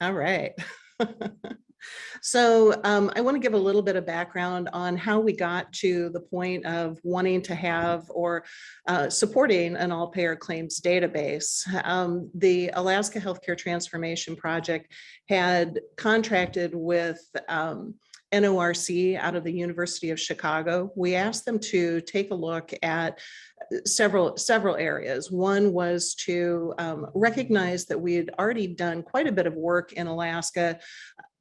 All right. So I want to give a little bit of background on how we got to the point of wanting to have or supporting an all-payer claims database. The Alaska Healthcare Transformation Project had contracted with NORC out of the University of Chicago. We asked them to take a look at several areas. One was to recognize that we had already done quite a bit of work in Alaska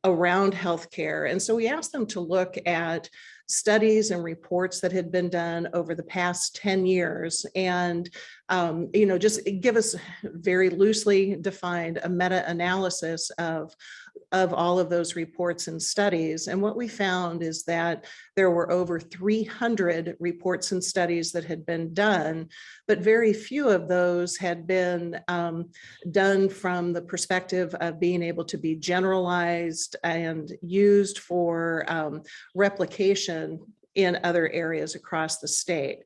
around healthcare. And so we asked them to look at studies and reports that had been done over the past 10 years and, just give us very loosely defined a meta-analysis of all of those reports and studies. And what we found is that there were over 300 reports and studies that had been done, but very few of those had been done from the perspective of being able to be generalized and used for replication in other areas across the state.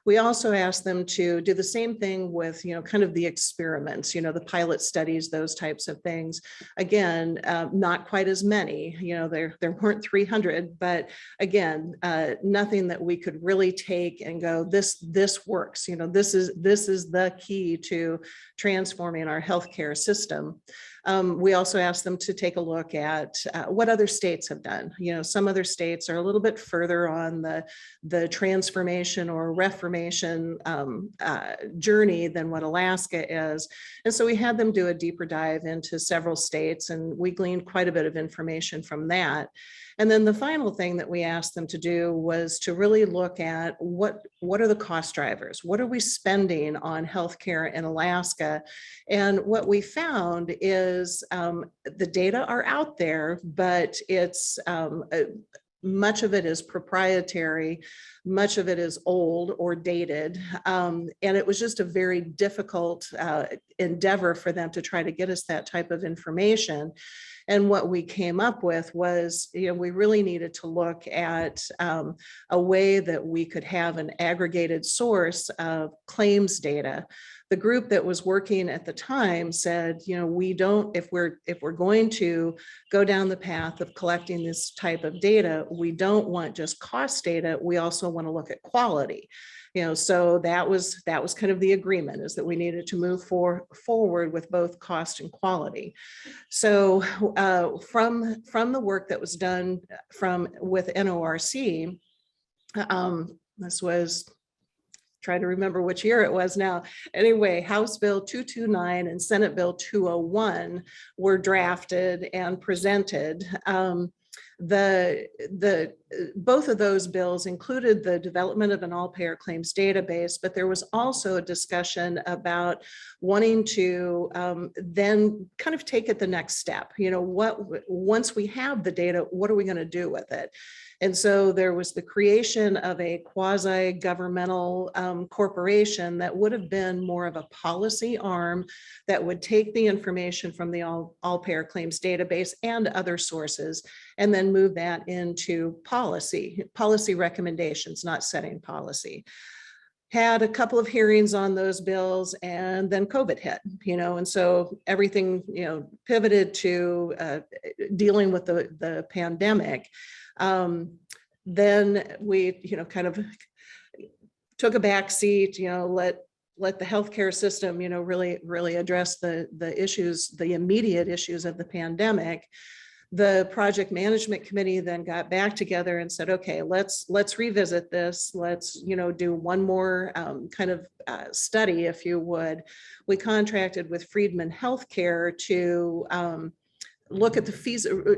We also asked them to do the same thing with, kind of the experiments, the pilot studies, those types of things. Again, not quite as many, there weren't 300, but again, nothing that we could really take and go, this works, this is the key to transforming our healthcare system. We also asked them to take a look at what other states have done. Some other states are a little bit further on the transformation or reformation journey than what Alaska is. And so we had them do a deeper dive into several states, and we gleaned quite a bit of information from that. And then the final thing that we asked them to do was to really look at what are the cost drivers? What are we spending on healthcare in Alaska? And what we found is the data are out there, but it's much of it is proprietary, much of it is old or dated. And it was just a very difficult endeavor for them to try to get us that type of information. And what we came up with was, we really needed to look at a way that we could have an aggregated source of claims data. The group that was working at the time said, we don't, if we're going to go down the path of collecting this type of data, we don't want just cost data. We also want to look at quality. So that was kind of the agreement, is that we needed to move forward with both cost and quality. So from the work that was done with NORC, this was, try to remember which year it was now. Anyway, House Bill 229 and Senate Bill 201 were drafted and presented. Both of those bills included the development of an all-payer claims database, but there was also a discussion about wanting to then kind of take it the next step. Once we have the data, what are we going to do with it? And so there was the creation of a quasi-governmental corporation that would have been more of a policy arm that would take the information from the all-payer claims database and other sources and then move that into policy recommendations, not setting policy. Had a couple of hearings on those bills, and then COVID hit, and so everything, pivoted to dealing with the pandemic. Then we, kind of took a back seat, let the healthcare system, really address the issues, the immediate issues of the pandemic. The project management committee then got back together and said, okay, let's revisit this. Let's, do one more kind of study, if you would. We contracted with Friedman Healthcare to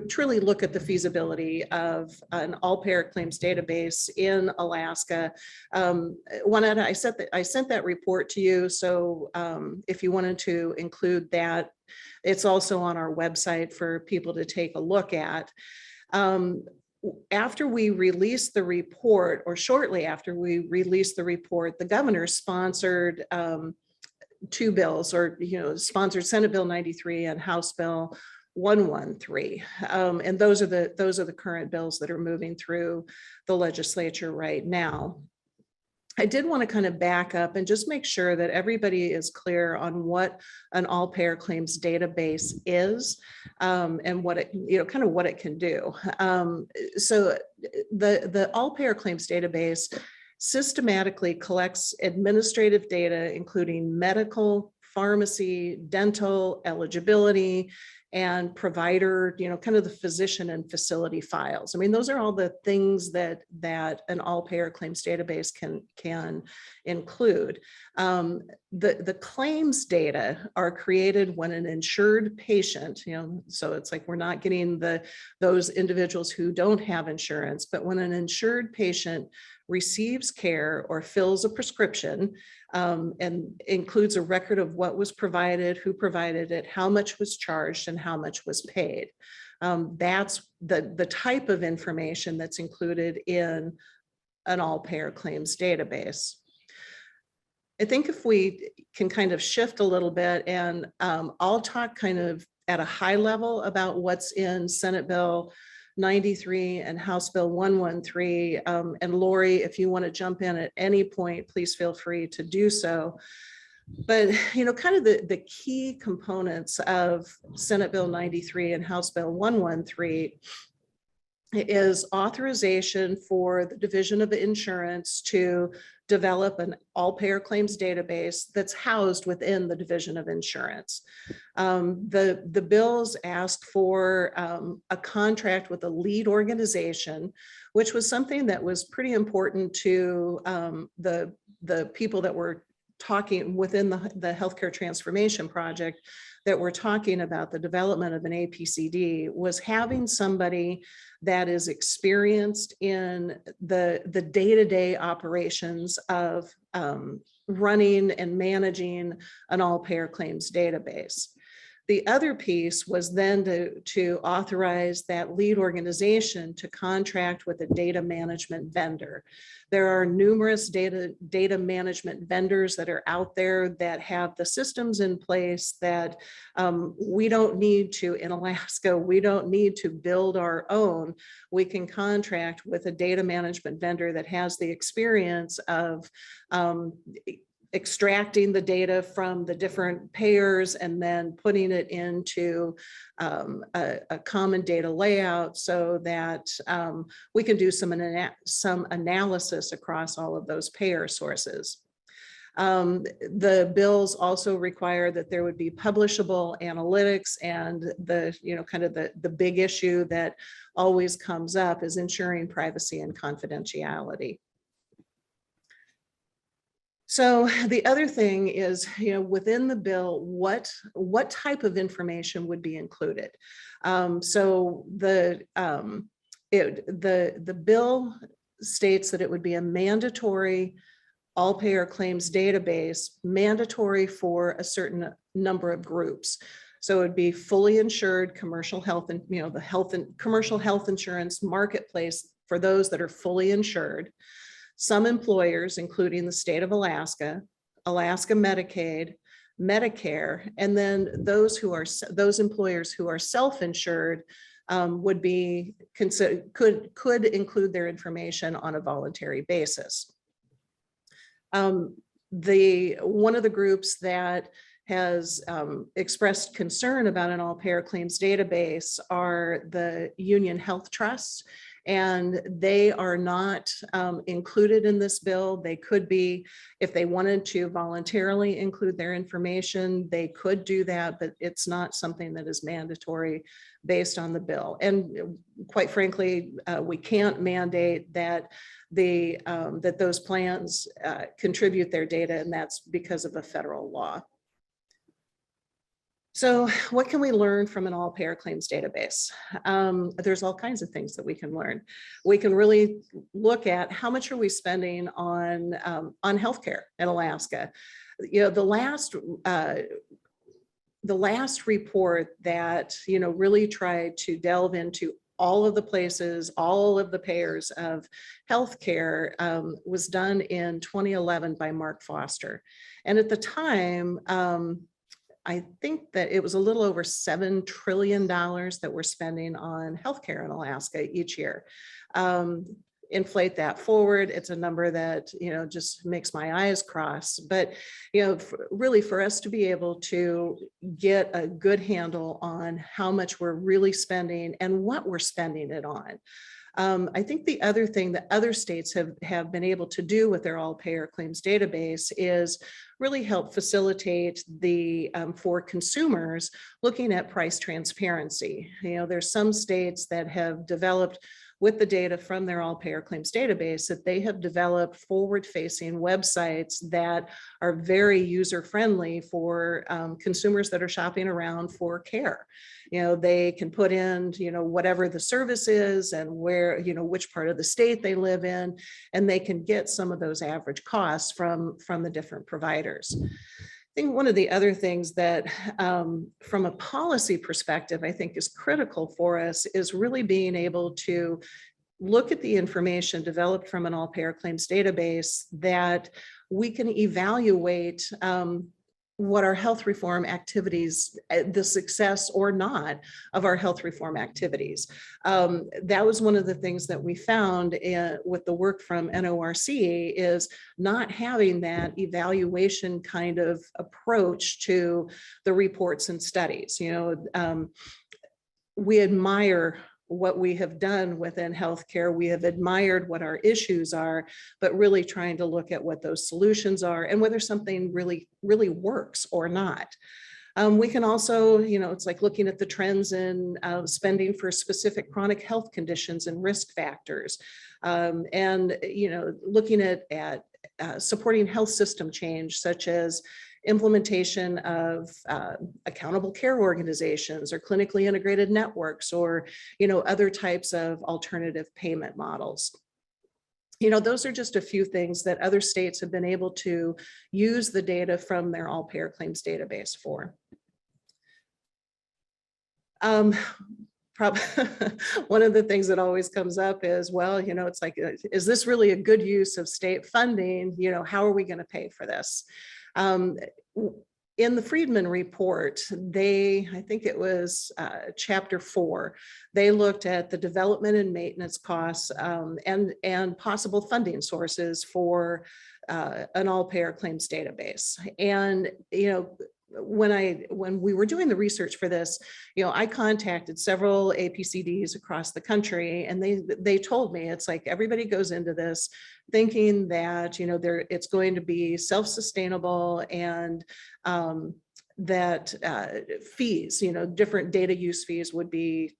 truly look at the feasibility of an all-payer claims database in Alaska. Juanetta, I sent that report to you, so if you wanted to include that, it's also on our website for people to take a look at. After we released the report, or shortly after we released the report, the governor sponsored two bills, or sponsored Senate Bill 93 and House Bill 113, and those are the current bills that are moving through the legislature right now. I did want to kind of back up and just make sure that everybody is clear on what an all payer claims database is, and what it, kind of what it can do. So the all payer claims database systematically collects administrative data, including medical, pharmacy, dental, eligibility, and provider, kind of the physician and facility files. I mean, those are all the things that an all payer claims database can include. The claims data are created when an insured patient, so it's like we're not getting those individuals who don't have insurance, but when an insured patient receives care or fills a prescription, and includes a record of what was provided, who provided it, how much was charged, and how much was paid. That's the type of information that's included in an all payer claims database. I think if we can kind of shift a little bit, and I'll talk kind of at a high level about what's in Senate Bill 93 and House Bill 113. And Lori, if you want to jump in at any point, please feel free to do so. But, kind of the key components of Senate Bill 93 and House Bill 113 is authorization for the Division of Insurance to develop an all-payer claims database that's housed within the Division of Insurance. The bills ask for a contract with a lead organization, which was something that was pretty important to the people that were talking within the healthcare transformation project that we're talking about the development of an APCD, was having somebody that is experienced in the day-to-day operations of running and managing an all-payer claims database. The other piece was then to authorize that lead organization to contract with a data management vendor. There are numerous data management vendors that are out there that have the systems in place that we don't need to, in Alaska, we don't need to build our own. We can contract with a data management vendor that has the experience of extracting the data from the different payers and then putting it into a common data layout so that we can do some analysis across all of those payer sources. The bills also require that there would be publishable analytics, and kind of the big issue that always comes up is ensuring privacy and confidentiality. So the other thing is, within the bill, what type of information would be included? So the bill states that it would be a mandatory all-payer claims database, mandatory for a certain number of groups. So it would be fully insured commercial health and the health and commercial health insurance marketplace for those that are fully insured. Some employers, including the state of Alaska, Alaska Medicaid, Medicare, and then those employers who are self-insured would be considered, could include their information on a voluntary basis. One of the groups that has expressed concern about an all-payer claims database are the union health trusts, and they are not included in this bill. They could be, if they wanted to voluntarily include their information, they could do that, but it's not something that is mandatory based on the bill. And quite frankly, we can't mandate that that those plans contribute their data, and that's because of a federal law. So what can we learn from an all-payer claims database? There's all kinds of things that we can learn. We can really look at how much are we spending on healthcare in Alaska. The last report that really tried to delve into all of the places, all of the payers of healthcare was done in 2011 by Mark Foster, and at the time, I think that it was a little over $7 trillion that we're spending on healthcare in Alaska each year. inflate that forward, it's a number that, just makes my eyes cross. But, really for us to be able to get a good handle on how much we're really spending and what we're spending it on. I think the other thing that other states have been able to do with their all-payer claims database is really help facilitate the for consumers looking at price transparency. There's some states that have developed with the data from their all-payer claims database that they have developed forward-facing websites that are very user-friendly for consumers that are shopping around for care. They can put in, whatever the service is and where, which part of the state they live in, and they can get some of those average costs from the different providers. I think one of the other things that from a policy perspective, I think is critical for us is really being able to look at the information developed from an all-payer claims database that we can evaluate what our health reform activities, the success or not of our health reform activities. That was one of the things that we found with the work from NORC is not having that evaluation kind of approach to the reports and studies. We admire what we have done within healthcare. We have admired what our issues are, but really trying to look at what those solutions are and whether something really works or not. We can also, it's like looking at the trends in spending for specific chronic health conditions and risk factors. And, looking at supporting health system change, such as implementation of accountable care organizations or clinically integrated networks or, other types of alternative payment models. Those are just a few things that other states have been able to use the data from their all-payer claims database for. One of the things that always comes up is, well, it's like, is this really a good use of state funding? How are we going to pay for this? In the Friedman report, I think it was chapter 4, they looked at the development and maintenance costs and possible funding sources for an all-payer claims database. And, when we were doing the research for this, I contacted several APCDs across the country, and they told me it's like everybody goes into this thinking that it's going to be self-sustainable and that fees, different data use fees would be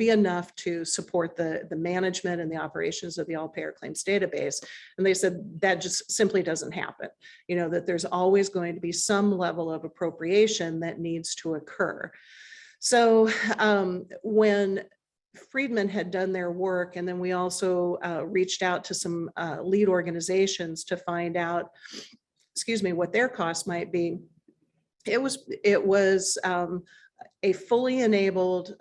enough to support the management and the operations of the all-payer claims database. And they said that just simply doesn't happen, that there's always going to be some level of appropriation that needs to occur. So when Friedman had done their work, and then we also reached out to some lead organizations to find out, what their costs might be. It was a fully enabled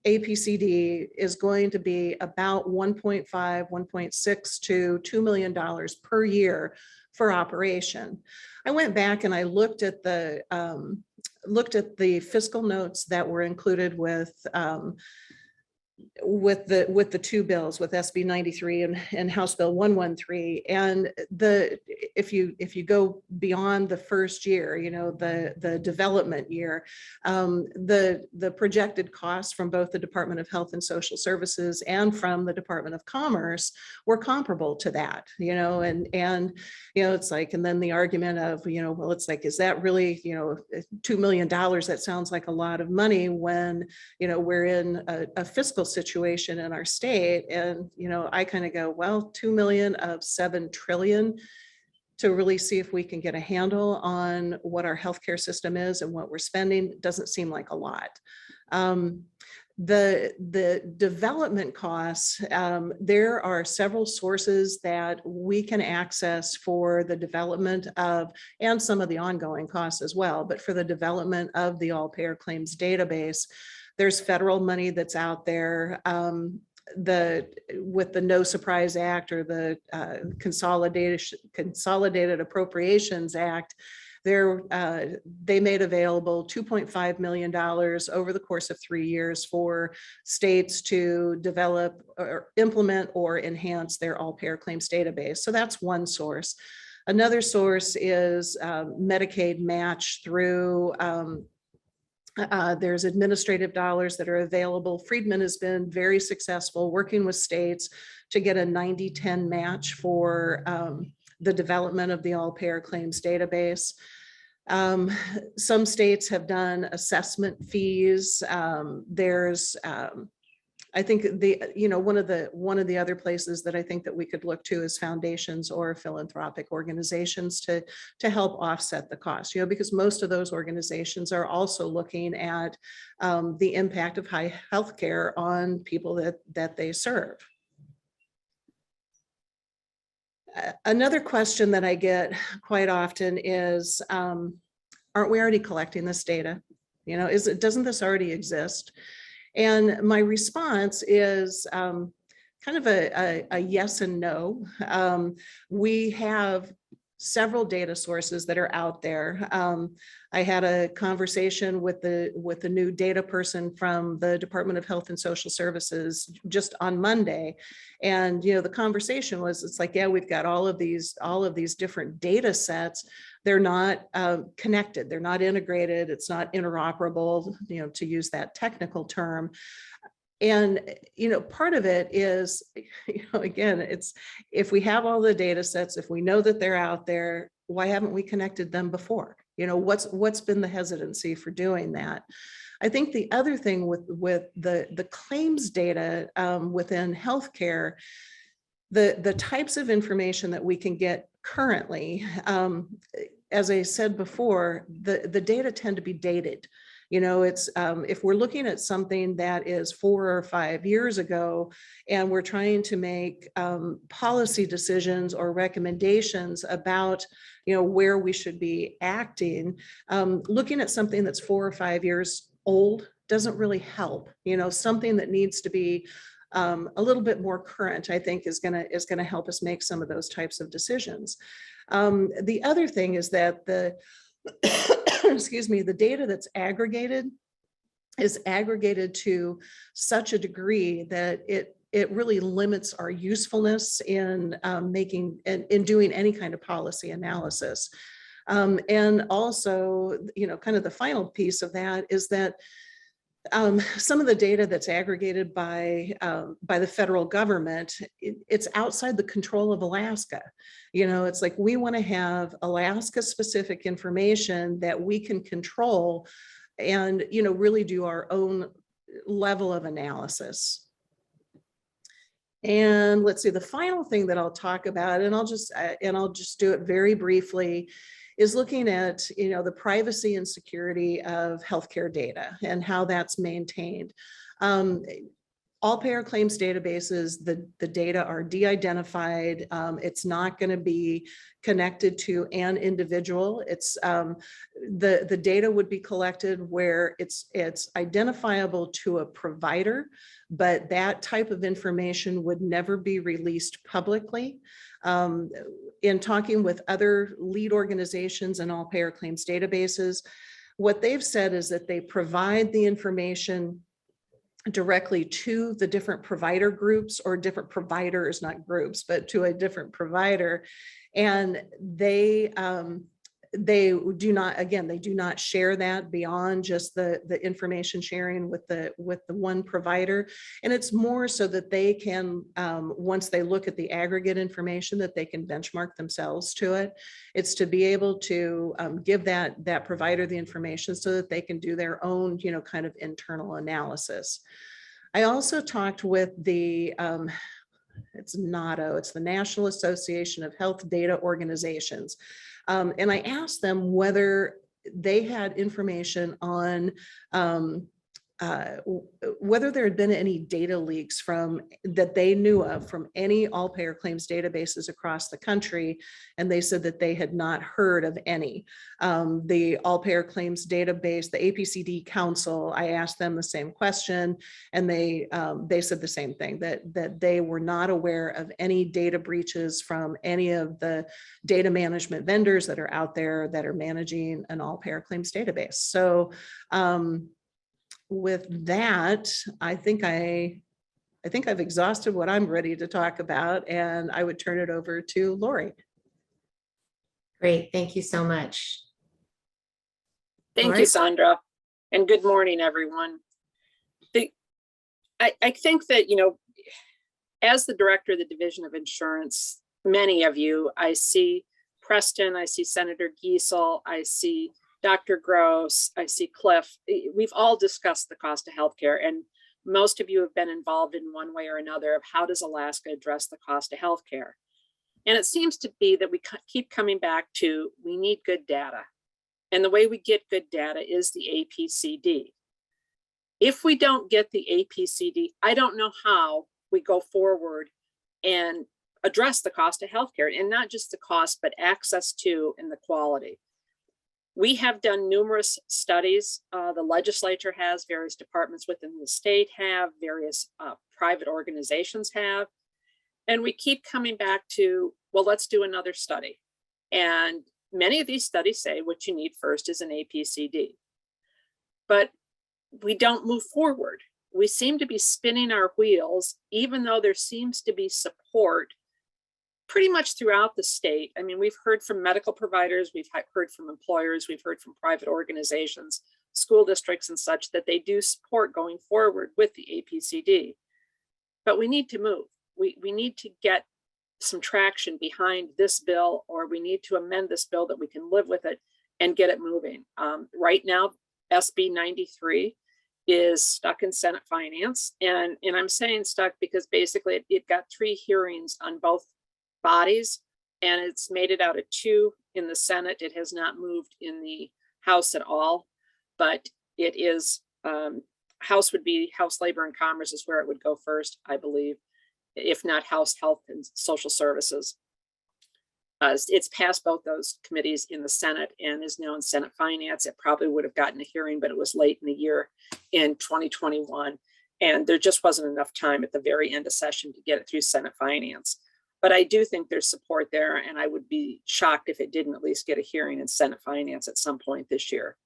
APCD is going to be about $1.5, $1.6 to $2 million per year for operation. I went back and I looked at the fiscal notes that were included with the two bills, with SB 93 and House Bill 113. And if you go beyond the first year, the development year, the projected costs from both the Department of Health and Social Services and from the Department of Commerce were comparable to that, and it's like, and then the argument of, well, it's like, is that really, $2 million? That sounds like a lot of money when, we're in a fiscal situation in our state. And, I kind of go, well, 2 million of 7 trillion to really see if we can get a handle on what our healthcare system is and what we're spending doesn't seem like a lot. The development costs, there are several sources that we can access for the development of, and some of the ongoing costs as well, but for the development of the all-payer claims database, there's federal money that's out there. With the No Surprise Act or the Consolidated Appropriations Act, They made available $2.5 million over the course of 3 years for states to develop or implement or enhance their all-payer claims database. So that's one source. Another source is Medicaid match through there's administrative dollars that are available. Friedman has been very successful working with states to get a 90-10 match for the development of the all-payer claims database. Some states have done assessment fees. I think one of the other places that I think that we could look to is foundations or philanthropic organizations to help offset the cost, because most of those organizations are also looking at the impact of high healthcare on people that they serve. Another question that I get quite often is, aren't we already collecting this data? Doesn't this already exist? And my response is kind of a yes and no. We have several data sources that are out there. I had a conversation with the new data person from the Department of Health and Social Services just on Monday. And, the conversation was, it's like, yeah, we've got all of these different data sets. They're not connected. They're not integrated. It's not interoperable, to use that technical term. And, part of it is, again, it's if we have all the data sets, if we know that they're out there, why haven't we connected them before? What's been the hesitancy for doing that? I think the other thing with the claims data within healthcare, the types of information that we can get currently, as I said before, the data tend to be dated. It's if we're looking at something that is 4 or 5 years ago, and we're trying to make policy decisions or recommendations about, where we should be acting, looking at something that's 4 or 5 years old doesn't really help. Something that needs to be a little bit more current, I think, is gonna help us make some of those types of decisions. The other thing is that excuse me, the data that's aggregated is aggregated to such a degree that it really limits our usefulness in doing any kind of policy analysis. And also, kind of the final piece of that is that some of the data that's aggregated by the federal government, it's outside the control of Alaska. It's like we want to have Alaska specific information that we can control and, really do our own level of analysis. And let's see, the final thing that I'll talk about, and I'll just do it very briefly, is looking at, the privacy and security of healthcare data and how that's maintained. All payer claims databases, the data are de-identified. It's not going to be connected to an individual. It's the data would be collected where it's identifiable to a provider, but that type of information would never be released publicly. In talking with other lead organizations and all payer claims databases, what they've said is that they provide the information directly to the different provider groups, or different providers, not groups, but to a different provider. And they do not share that beyond just the information sharing with the one provider. And it's more so that they can, once they look at the aggregate information, that they can benchmark themselves to it. It's to be able to give that provider the information so that they can do their own, kind of internal analysis. I also talked with it's NADO, it's the National Association of Health Data Organizations. And I asked them whether they had information on whether there had been any data leaks from that they knew of from any all payer claims databases across the country. And they said that they had not heard of any. The all payer claims database, the APCD Council, I asked them the same question, and they said the same thing, that they were not aware of any data breaches from any of the data management vendors that are out there that are managing an all payer claims database. So with that, I think I've exhausted what I'm ready to talk about, and I would turn it over to Lori. Great, thank you so much. Thank you, Sandra, and good morning, everyone. I think that, you know, as the director of the Division of Insurance, many of you, I see Preston, I see Senator Giesel, I see Dr. Gross, I see Cliff. We've all discussed the cost of healthcare, and most of you have been involved in one way or another of how does Alaska address the cost of healthcare. And it seems to be that we keep coming back to, we need good data. And the way we get good data is the APCD. If we don't get the APCD, I don't know how we go forward and address the cost of healthcare, and not just the cost, but access to and the quality. We have done numerous studies. The legislature has, various departments within the state have, various private organizations have. And we keep coming back to, well, let's do another study. And many of these studies say what you need first is an APCD. But we don't move forward. We seem to be spinning our wheels, even though there seems to be support pretty much throughout the state. I mean, we've heard from medical providers, we've heard from employers, we've heard from private organizations, school districts and such, that they do support going forward with the APCD. But we need to move. We need to get some traction behind this bill, or we need to amend this bill that we can live with it and get it moving. Right now, SB 93 is stuck in Senate Finance. And I'm saying stuck because basically it got 3 hearings on both bodies, and it's made it out of 2 in the Senate. It has not moved in the House at all, but it is, House would be House Labor and Commerce is where it would go first, I believe, if not House Health and Social Services. It's passed both those committees in the Senate and is now in Senate Finance. It probably would have gotten a hearing, but it was late in the year in 2021. And there just wasn't enough time at the very end of session to get it through Senate Finance. But I do think there's support there, and I would be shocked if it didn't at least get a hearing in Senate Finance at some point this year.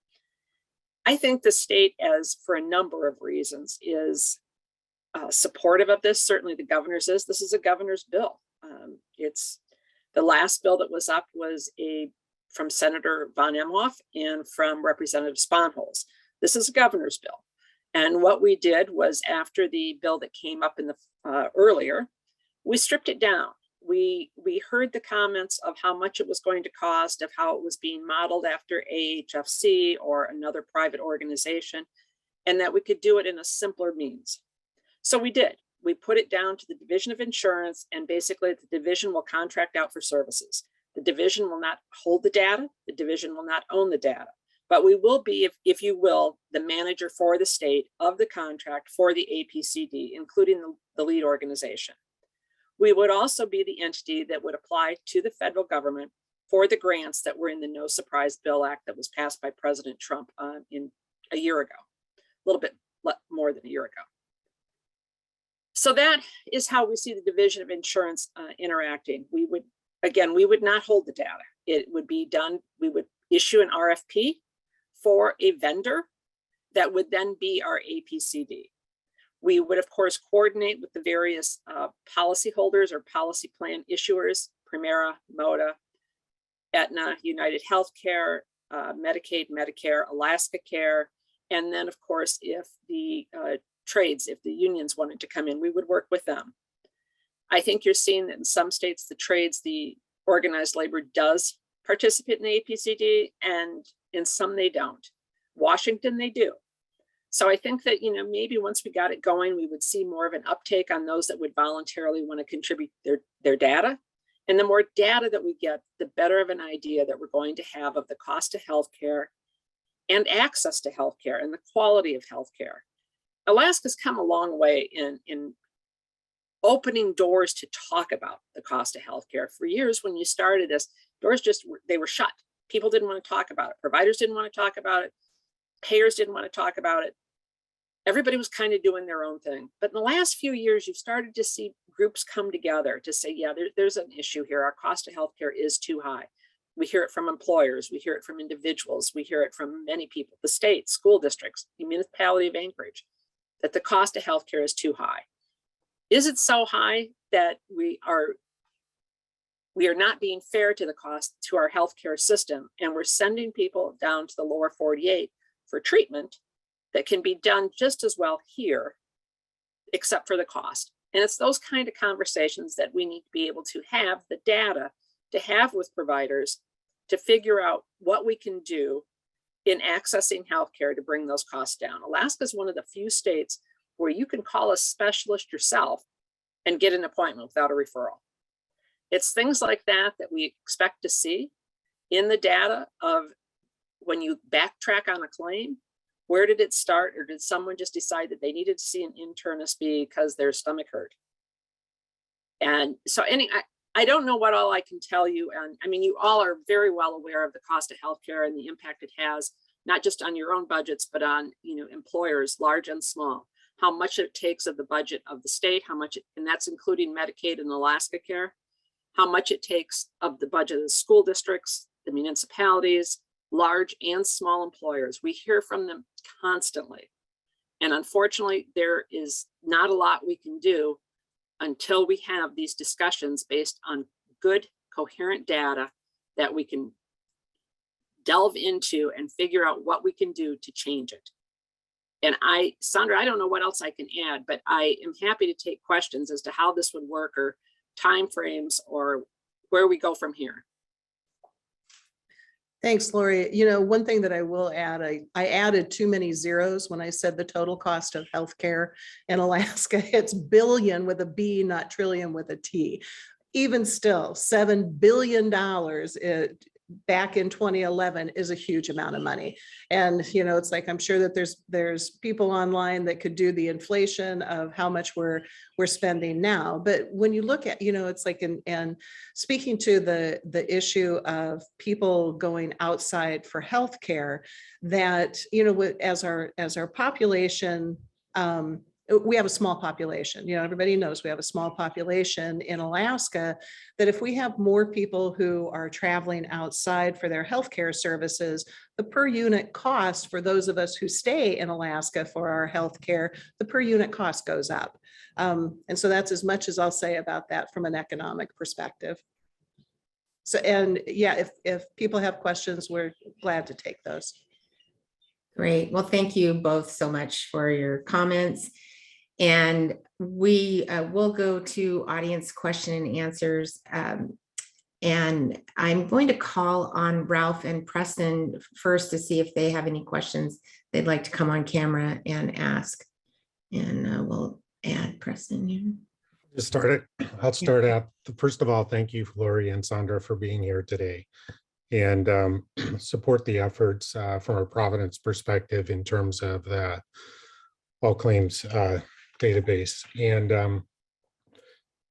I think the state, as for a number of reasons, is supportive of this. Certainly the governor's is. This is a governor's bill. It's the last bill that was up was from Senator Von Emhoff and from Representative Sponholz. This is a governor's bill. And what we did was, after the bill that came up in the earlier, we stripped it down. We heard the comments of how much it was going to cost, of how it was being modeled after AHFC or another private organization, and that we could do it in a simpler means. So we did. We put it down to the Division of Insurance, and basically the division will contract out for services. The division will not hold the data. The division will not own the data, but we will be, if you will, the manager for the state of the contract for the APCD, including the lead organization. We would also be the entity that would apply to the federal government for the grants that were in the No Surprise Bill Act that was passed by President Trump in a year ago, a little bit more than a year ago. So that is how we see the Division of Insurance interacting. We would not hold the data. It would be done, we would issue an RFP for a vendor that would then be our APCD. We would, of course, coordinate with the various policyholders or policy plan issuers, Primera, MOTA, Aetna, United Healthcare, Medicaid, Medicare, Alaska Care, and then, of course, if the trades, if the unions wanted to come in, we would work with them. I think you're seeing that in some states, the trades, the organized labor does participate in the APCD, and in some they don't. Washington, they do. So I think that, maybe once we got it going, we would see more of an uptake on those that would voluntarily want to contribute their data. And the more data that we get, the better of an idea that we're going to have of the cost of healthcare and access to healthcare and the quality of healthcare. Alaska's come a long way in opening doors to talk about the cost of healthcare. For years, when you started this, doors they were shut. People didn't want to talk about it. Providers didn't want to talk about it. Payers didn't want to talk about it. Everybody was kind of doing their own thing. But in the last few years, you've started to see groups come together to say, yeah, there's an issue here. Our cost of healthcare is too high. We hear it from employers. We hear it from individuals. We hear it from many people, the state, school districts, the municipality of Anchorage, that the cost of healthcare is too high. Is it so high that we are not being fair to the cost to our healthcare system, and we're sending people down to the lower 48 for treatment that can be done just as well here, except for the cost? And it's those kind of conversations that we need to be able to have the data to have with providers to figure out what we can do in accessing healthcare to bring those costs down. Alaska is one of the few states where you can call a specialist yourself and get an appointment without a referral. It's things like that that we expect to see in the data of when you backtrack on a claim. Where did it start? Or did someone just decide that they needed to see an internist because their stomach hurt? And so I don't know what all I can tell you. And I mean, you all are very well aware of the cost of healthcare and the impact it has, not just on your own budgets, but on, employers, large and small, how much it takes of the budget of the state, and that's including Medicaid and Alaska Care, how much it takes of the budget of the school districts, the municipalities, large and small employers. We hear from them constantly. And unfortunately, there is not a lot we can do until we have these discussions based on good, coherent data that we can delve into and figure out what we can do to change it. And Sandra, I don't know what else I can add, but I am happy to take questions as to how this would work, or timeframes, or where we go from here. Thanks, Lori. One thing that I will add, I added too many zeros when I said the total cost of healthcare in Alaska. It's billion with a B, not trillion with a T. Even still, $7 billion back in 2011 is a huge amount of money. And, it's like, I'm sure that there's people online that could do the inflation of how much we're spending now. But when you look at, it's like, and speaking to the issue of people going outside for healthcare, that, as our population, we have a small population. Everybody knows we have a small population in Alaska, that if we have more people who are traveling outside for their healthcare services, the per unit cost for those of us who stay in Alaska for our healthcare, the per unit cost goes up. And so that's as much as I'll say about that from an economic perspective. So, and yeah, if people have questions, we're glad to take those. Great. Well, thank you both so much for your comments. And we will go to audience question and answers. And I'm going to call on Ralph and Preston first to see if they have any questions they'd like to come on camera and ask. And we'll add Preston here. I'll start out. First of all, thank you, Lori and Sandra, for being here today, and support the efforts from a Providence perspective in terms of the all claims database. And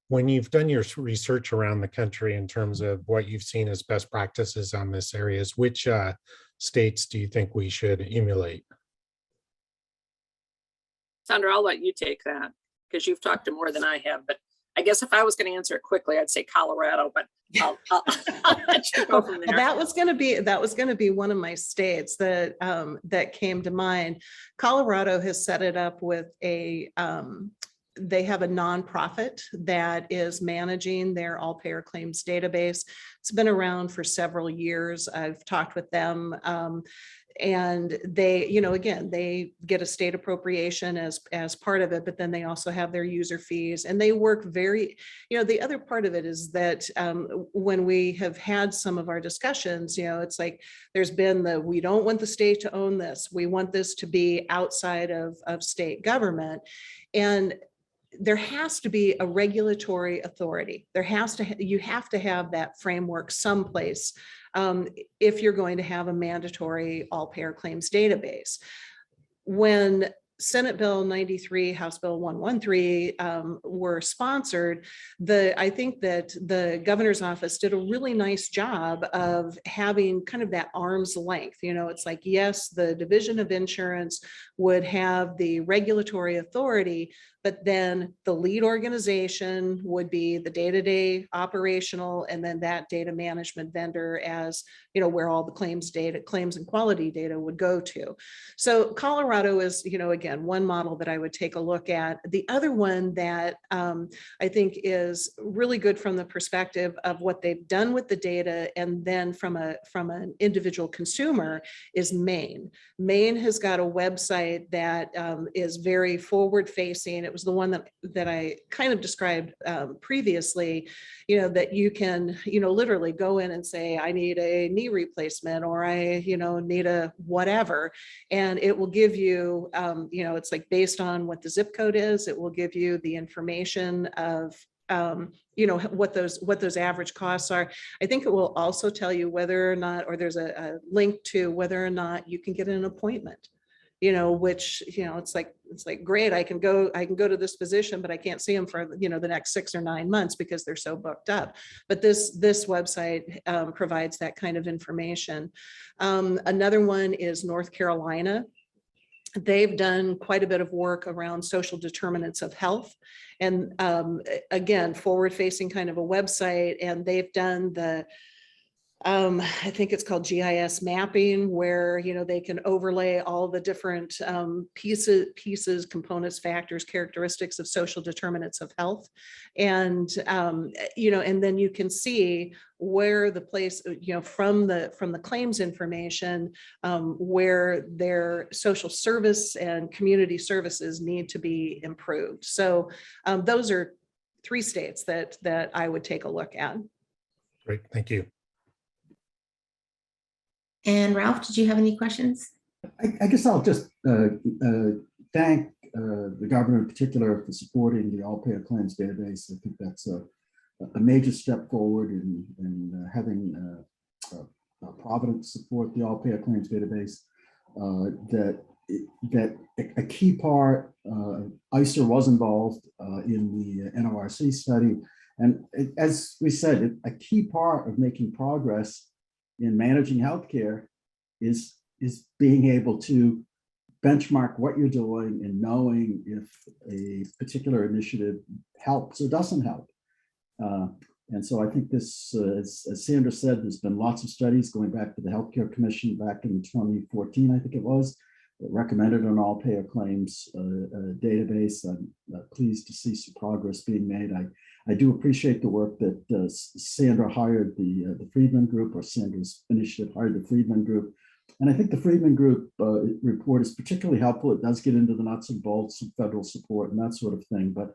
when you've done your research around the country in terms of what you've seen as best practices on this areas, which states do you think we should emulate? Sandra, I'll let you take that because you've talked to more than I have. But I guess if I was going to answer it quickly, I'd say Colorado, but I'll let you go from there. That was going to be one of my states that came to mind. Colorado has set it up with they have a nonprofit that is managing their all payer claims database. It's been around for several years. I've talked with them. And they, again, they get a state appropriation as part of it, but then they also have their user fees, and they work very, the other part of it is that when we have had some of our discussions, it's like, there's been we don't want the state to own this. We want this to be outside of state government. And there has to be a regulatory authority. You have to have that framework someplace if you're going to have a mandatory all payer claims database. When Senate Bill 93, House Bill 113 were sponsored, I think that the governor's office did a really nice job of having kind of that arm's length. You know, it's like, yes, the Division of Insurance would have the regulatory authority, but then the lead organization would be the day-to-day operational, and then that data management vendor as, you know, where all the claims and quality data would go to. So Colorado is, you know, again, one model that I would take a look at. The other one that I think is really good from the perspective of what they've done with the data, and then from an individual consumer, is Maine. Maine has got a website that is very forward-facing. It was the one that I kind of described previously, you know, that you can, you know, literally go in and say, I need a knee replacement, or I, you know, need a whatever. And it will give you, you know, it's like based on what the zip code is, it will give you the information of, you know, what those average costs are. I think it will also tell you whether or not, or there's a link to whether or not you can get an appointment. You know, which, you know, it's like great, I can go to this physician, but I can't see them for, you know, the next 6 or 9 months because they're so booked up. But this website provides that kind of information. Another one is North Carolina. They've done quite a bit of work around social determinants of health, and again, forward-facing kind of a website, and they've done the I think it's called GIS mapping, where, you know, they can overlay all the different pieces, components, factors, characteristics of social determinants of health. And, you know, and then you can see where the place, you know, from the claims information, where their social service and community services need to be improved. So those are 3 states that I would take a look at. Great, thank you. And Ralph, did you have any questions? I guess I'll just thank the governor in particular for supporting the all-payer claims database. I think that's a major step forward in having Providence support the all-payer claims database. That a key part, ICER was involved in the NORC study. And as we said, a key part of making progress in managing healthcare is being able to benchmark what you're doing and knowing if a particular initiative helps or doesn't help. And so I think this, as Sandra said, there's been lots of studies going back to the Healthcare Commission back in 2014, I think it was, that recommended an all-payer claims database. I'm pleased to see some progress being made. I do appreciate the work that Sandra hired the Friedman Group, or Sandra's finished it, hired the Friedman Group. And I think the Friedman Group report is particularly helpful. It does get into the nuts and bolts of federal support and that sort of thing. But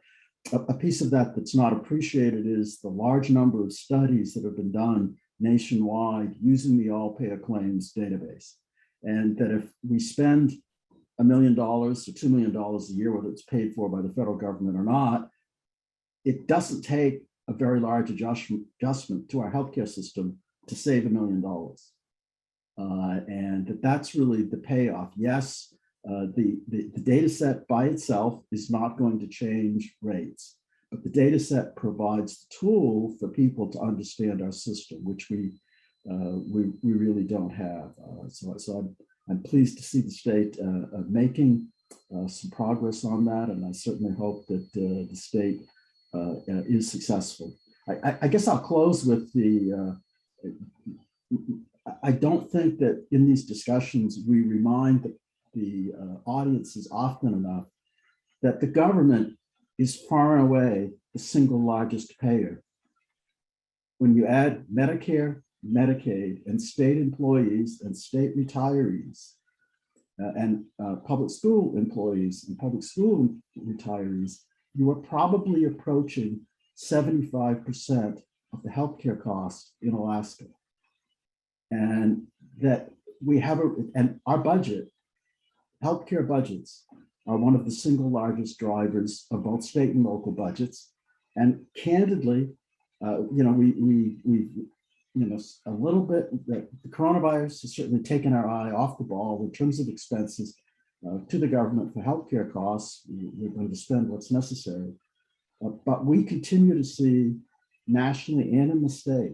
a piece of that that's not appreciated is the large number of studies that have been done nationwide using the all-payer claims database. And that if we spend $1 million or $2 million a year, whether it's paid for by the federal government or not, it doesn't take a very large adjustment to our healthcare system to save $1 million. And that's really the payoff. Yes, the data set by itself is not going to change rates, but the data set provides the tool for people to understand our system, which we really don't have. So I'm pleased to see the state making some progress on that, and I certainly hope that the state is successful. I guess I'll close with I don't think that in these discussions we remind the audiences often enough that the government is far and away the single largest payer. When you add Medicare, Medicaid, and state employees and state retirees, and public school employees and public school retirees, you are probably approaching 75% of the healthcare costs in Alaska. And that we have and our budget, healthcare budgets, are one of the single largest drivers of both state and local budgets. And candidly, a little bit, the coronavirus has certainly taken our eye off the ball in terms of expenses, to the government for healthcare costs. We're going to spend what's necessary. But we continue to see nationally and in the state,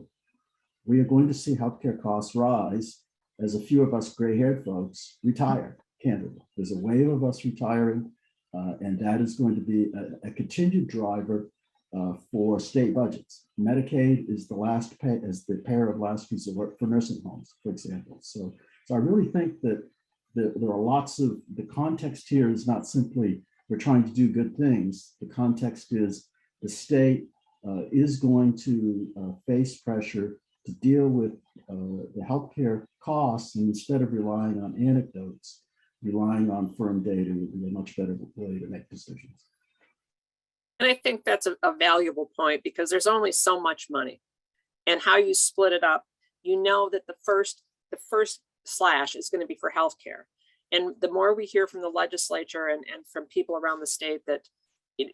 we are going to see healthcare costs rise as a few of us gray-haired folks retire, candidly. There's a wave of us retiring, and that is going to be a continued driver for state budgets. Medicaid is the payer of last resort for nursing homes, for example. So I really think that there are lots of, the context here is not simply we're trying to do good things. The context is the state is going to face pressure to deal with the healthcare costs, and instead of relying on anecdotes, relying on firm data would be a much better way to make decisions. And I think that's a valuable point, because there's only so much money, and how you split it up, you know that the first slash is going to be for healthcare. And the more we hear from the legislature and from people around the state that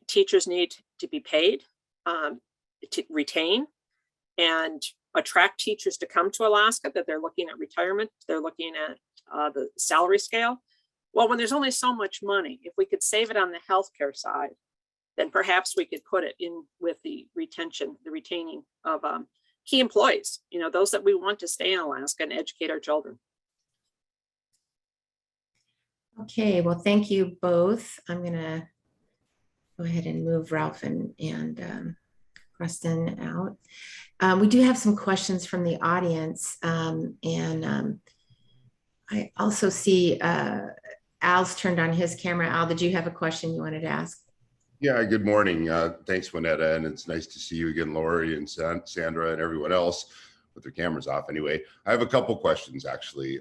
teachers need to be paid, to retain and attract teachers to come to Alaska, that they're looking at retirement, they're looking at the salary scale. Well, when there's only so much money, if we could save it on the healthcare side, then perhaps we could put it in with the retaining of key employees, those that we want to stay in Alaska and educate our children. Okay, well, thank you both. I'm gonna go ahead and move Ralph and Preston out. We do have some questions from the audience, and I also see Al's turned on his camera. Al, did you have a question you wanted to ask? Yeah, good morning. Thanks, Juanetta, and it's nice to see you again, Lori and Sandra and everyone else with their cameras off anyway. I have a couple questions, actually.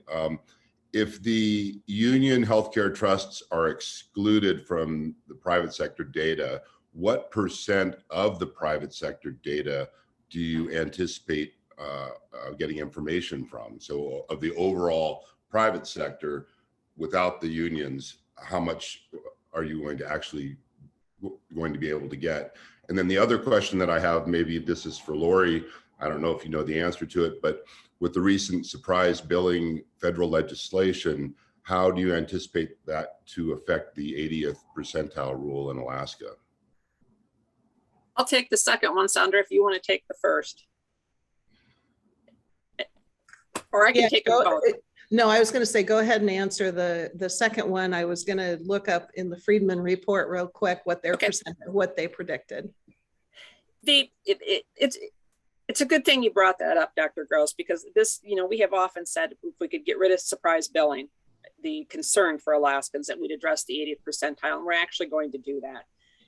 If the union healthcare trusts are excluded from the private sector data, what % of the private sector data do you anticipate getting information from? So of the overall private sector, without the unions, how much are you going to be able to get? And then the other question that I have, maybe this is for Lori, I don't know if you know the answer to it, but with the recent surprise billing federal legislation, how do you anticipate that to affect the 80th percentile rule in Alaska? I'll take the second one, Sandra, if you want to take the first. Or I can take them both. No, I was going to say, go ahead and answer the second one. I was going to look up in the Friedman report real quick what their what they predicted. It's a good thing you brought that up, Dr. Gross, because this, we have often said if we could get rid of surprise billing, the concern for Alaskans, that we'd address the 80th percentile, and we're actually going to do that.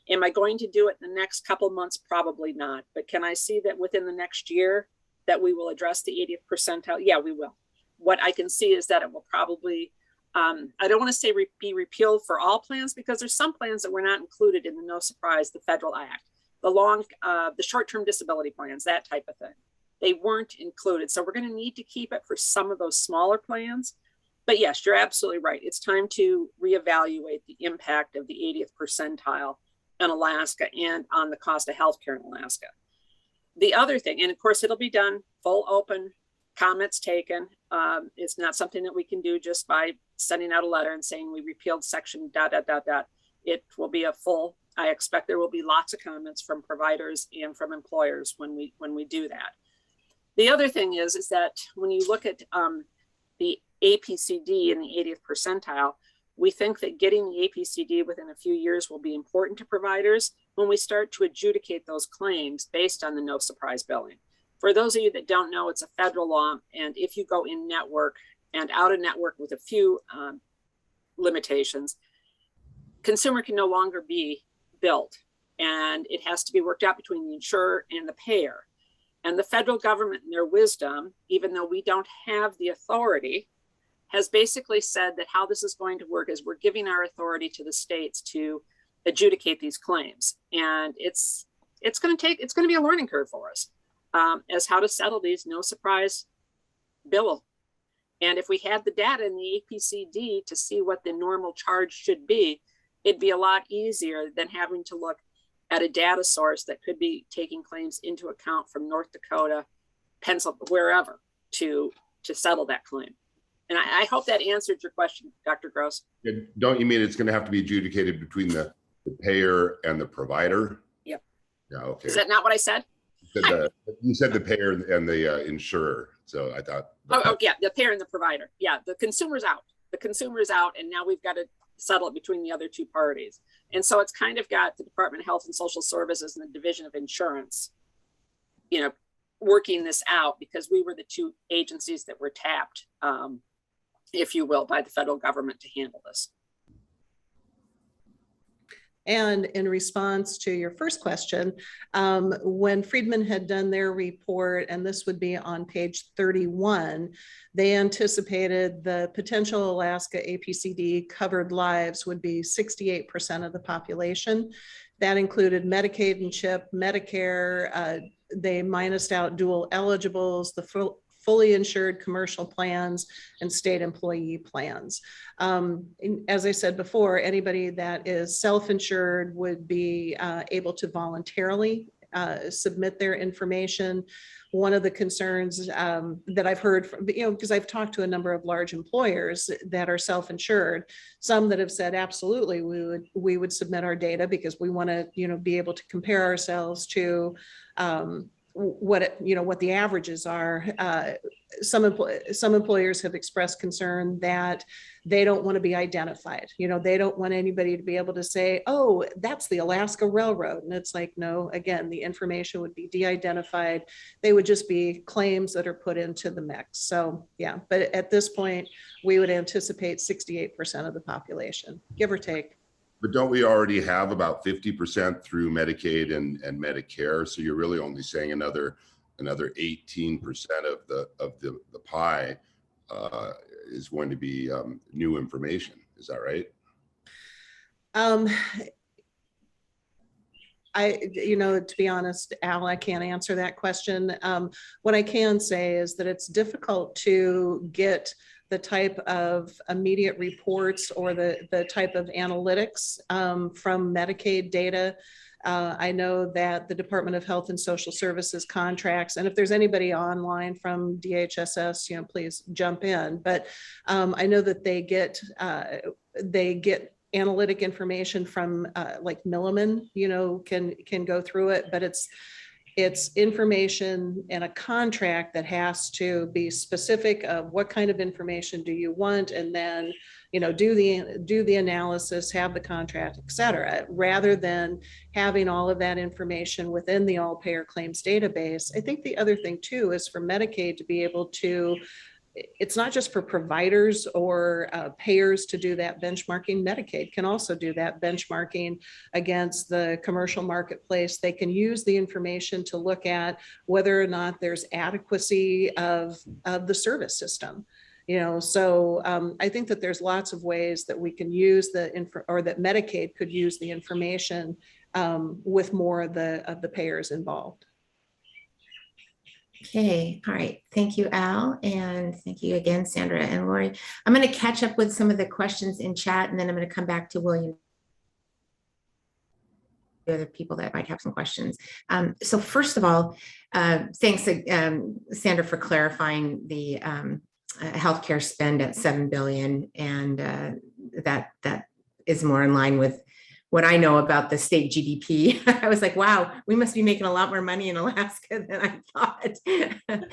Am I going to do it in the next couple of months? Probably not. But can I see that within the next year that we will address the 80th percentile? Yeah, we will. What I can see is that it will probably, I don't want to say be repealed for all plans, because there's some plans that were not included in the No Surprise, the federal act, the short-term disability plans, that type of thing. They weren't included. So we're going to need to keep it for some of those smaller plans. But yes, you're absolutely right. It's time to reevaluate the impact of the 80th percentile in Alaska and on the cost of healthcare in Alaska. The other thing, and of course it'll be done full open, comments taken. It's not something that we can do just by sending out a letter and saying we repealed section ... It will be a full, I expect there will be lots of comments from providers and from employers when we do that. The other thing is that when you look at the APCD in the 80th percentile, we think that getting the APCD within a few years will be important to providers when we start to adjudicate those claims based on the no surprise billing. For those of you that don't know, it's a federal law, and if you go in network and out of network with a few limitations, consumer can no longer be billed, and it has to be worked out between the insurer and the payer. And the federal government, in their wisdom, even though we don't have the authority, has basically said that how this is going to work is we're giving our authority to the states to adjudicate these claims. And it's going to be a learning curve for us as how to settle these no surprise bill. And if we had the data in the APCD to see what the normal charge should be, it'd be a lot easier than having to look at a data source that could be taking claims into account from North Dakota, Pennsylvania, wherever to settle that claim. And I hope that answered your question, Dr. Gross. Don't you mean it's going to have to be adjudicated between the payer and the provider? Yep. Yeah, okay. Is that not what I said? You said the payer and the insurer. So I thought. Oh, yeah, the payer and the provider. Yeah, the consumer's out. The consumer is out, and now we've got to settle it between the other two parties. And so it's kind of got the Department of Health and Social Services and the Division of Insurance, you know, working this out, because we were the two agencies that were tapped, if you will, by the federal government to handle this. And in response to your first question, when Friedman had done their report, and this would be on page 31, they anticipated the potential Alaska APCD covered lives would be 68% of the population. That included Medicaid and CHIP, Medicare. They minused out dual eligibles, the fully insured commercial plans, and state employee plans. As I said before, anybody that is self-insured would be able to voluntarily submit their information. One of the concerns that I've heard from, because I've talked to a number of large employers that are self-insured, some that have said, absolutely, we would submit our data because we want to, be able to compare ourselves to what the averages are. Some employers have expressed concern that they don't want to be identified. They don't want anybody to be able to say, oh, that's the Alaska Railroad. And it's like, no, again, the information would be de-identified. They would just be claims that are put into the mix. So yeah, but at this point, we would anticipate 68% of the population, give or take. But don't we already have about 50% through Medicaid and Medicare? So you're really only saying another 18% of the pie is going to be new information. Is that right? To be honest, Al, I can't answer that question. What I can say is that it's difficult to get the type of immediate reports or the type of analytics from Medicaid data. I know that the Department of Health and Social Services contracts, and if there's anybody online from DHSS, please jump in. But I know that they get analytic information from like Milliman, can go through it, but it's information in a contract that has to be specific of what kind of information do you want, and then do the analysis, have the contract, et cetera, rather than having all of that information within the all payer claims database. I think the other thing too is for Medicaid to be able to, it's not just for providers or payers to do that benchmarking. Medicaid can also do that benchmarking against the commercial marketplace. They can use the information to look at whether or not there's adequacy of the service system. So I think that there's lots of ways that we can use that Medicaid could use the information with more of the payers involved. Okay, all right. Thank you, Al. And thank you again, Sandra and Lori. I'm going to catch up with some of the questions in chat, and then I'm going to come back to William. The other people that might have some questions. So first of all, thanks, Sandra, for clarifying the healthcare spend at $7 billion. And that is more in line with what I know about the state GDP. I was like, wow, we must be making a lot more money in Alaska than I thought.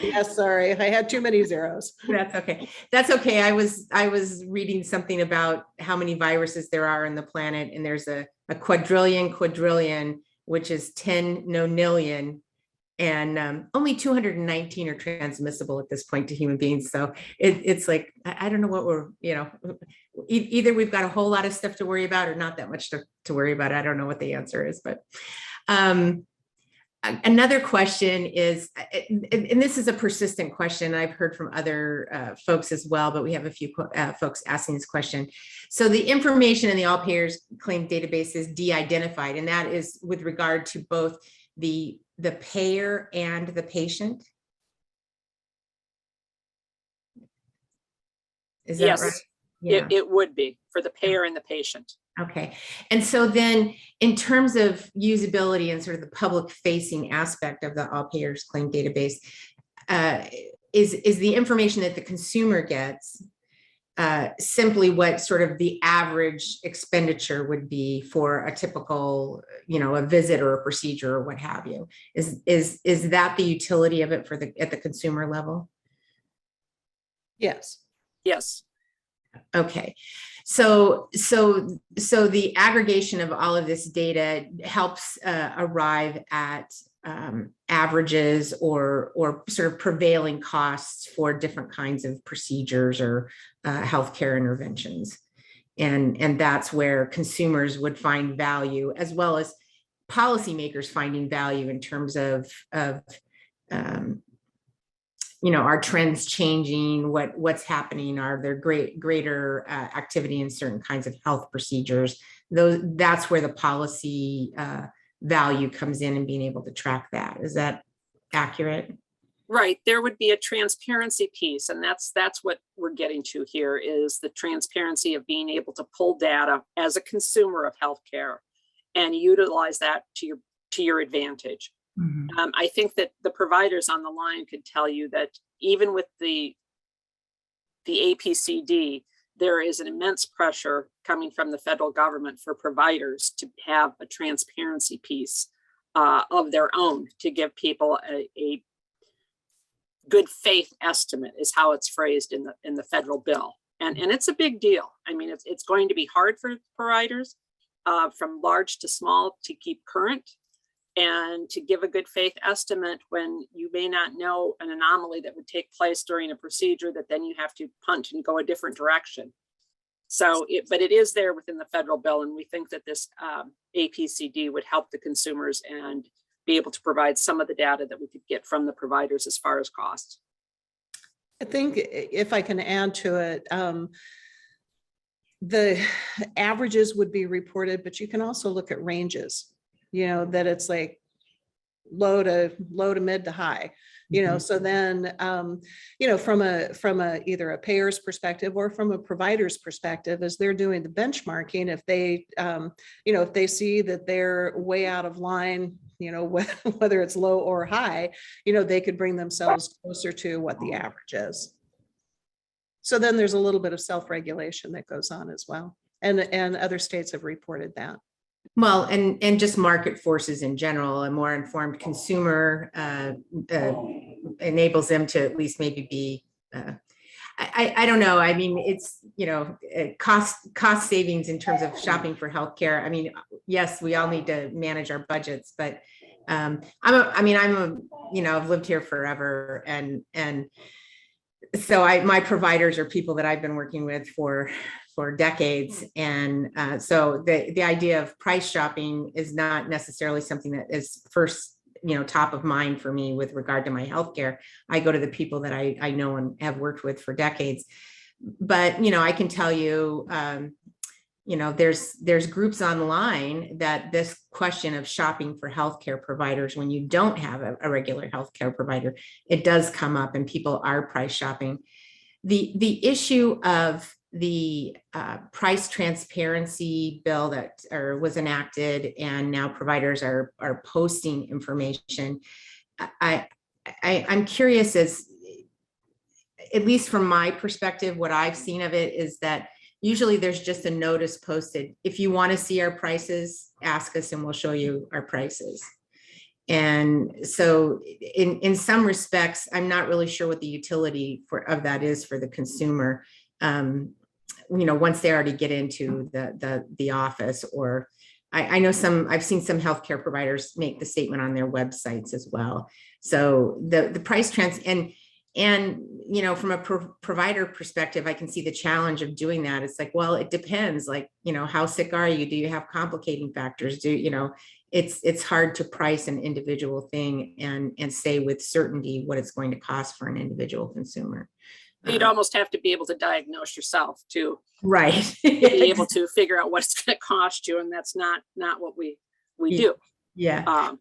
Yes, sorry, I had too many zeros. That's okay. That's okay. I was reading something about how many viruses there are on the planet, and there's a quadrillion, which is 10 nonillion, and only 219 are transmissible at this point to human beings. So it's like, I don't know what we're, either we've got a whole lot of stuff to worry about or not that much to worry about. I don't know what the answer is, but another question is, and this is a persistent question I've heard from other folks as well, but we have a few folks asking this question. So the information in the all payers claim database is de-identified, and that is with regard to both the payer and the patient. Is that yes, right? Yeah. It would be for the payer and the patient. Okay. And so then in terms of usability and sort of the public facing aspect of the all payers claim database, is the information that the consumer gets simply what sort of the average expenditure would be for a typical, a visit or a procedure or what have you. Is that the utility of it at the consumer level? Yes. Yes. Okay. So the aggregation of all of this data helps arrive at averages or sort of prevailing costs for different kinds of procedures or healthcare interventions. And that's where consumers would find value, as well as policymakers finding value in terms of are trends changing? What's happening? Are there greater activity in certain kinds of health procedures? That's where the policy value comes in and being able to track that. Is that accurate? Right. There would be a transparency piece, and that's what we're getting to here, is the transparency of being able to pull data as a consumer of healthcare and utilize that to your advantage. Mm-hmm. I think that the providers on the line could tell you that even with the APCD, there is an immense pressure coming from the federal government for providers to have a transparency piece of their own, to give people a good faith estimate, is how it's phrased in the federal bill. And it's a big deal. I mean, it's going to be hard for providers from large to small to keep current and to give a good faith estimate when you may not know an anomaly that would take place during a procedure that then you have to punt and go a different direction. So, but it is there within the federal bill, and we think that this APCD would help the consumers and be able to provide some of the data that we could get from the providers as far as costs. I think if I can add to it, the averages would be reported, but you can also look at ranges, that it's like low to mid to high, so then, from a either a payer's perspective or from a provider's perspective, as they're doing the benchmarking, if they, if they see that they're way out of line, whether it's low or high, they could bring themselves closer to what the average is. So then there's a little bit of self-regulation that goes on as well. And other states have reported that. Well, and just market forces in general, a more informed consumer enables them to at least maybe be, I don't know. I mean, it's, cost savings in terms of shopping for healthcare. I mean, yes, we all need to manage our budgets, but I've lived here forever, and so my providers are people that I've been working with for decades. And so the idea of price shopping is not necessarily something that is first, top of mind for me with regard to my healthcare. I go to the people that I know and have worked with for decades. But, I can tell you, there's groups online that this question of shopping for healthcare providers, when you don't have a regular healthcare provider, it does come up and people are price shopping. The issue of the price transparency bill that was enacted, and now providers are posting information. I'm curious, as at least from my perspective, what I've seen of it is that usually there's just a notice posted. If you want to see our prices, ask us and we'll show you our prices. And so in some respects, I'm not really sure what the utility of that is for the consumer. Once they already get into the office, or I know I've seen some healthcare providers make the statement on their websites as well. So the price and from a provider perspective, I can see the challenge of doing that. It's like, well, it depends. Like, how sick are you? Do you have complicating factors? It's hard to price an individual thing and say with certainty what it's going to cost for an individual consumer. You'd almost have to be able to diagnose yourself to right. be able to figure out what it's going to cost you, and that's not what we do. Yeah.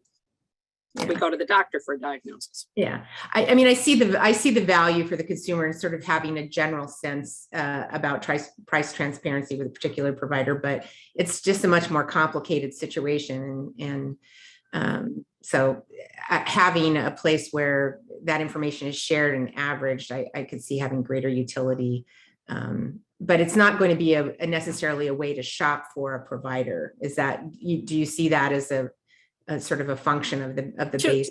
We go to the doctor for a diagnosis. Yeah, I mean, I see the value for the consumer in sort of having a general sense about price transparency with a particular provider, but it's just a much more complicated situation, and so having a place where that information is shared and averaged, I could see having greater utility But it's not going to be a necessarily a way to shop for a provider. Is that, do you see that as a sort of a function of the base?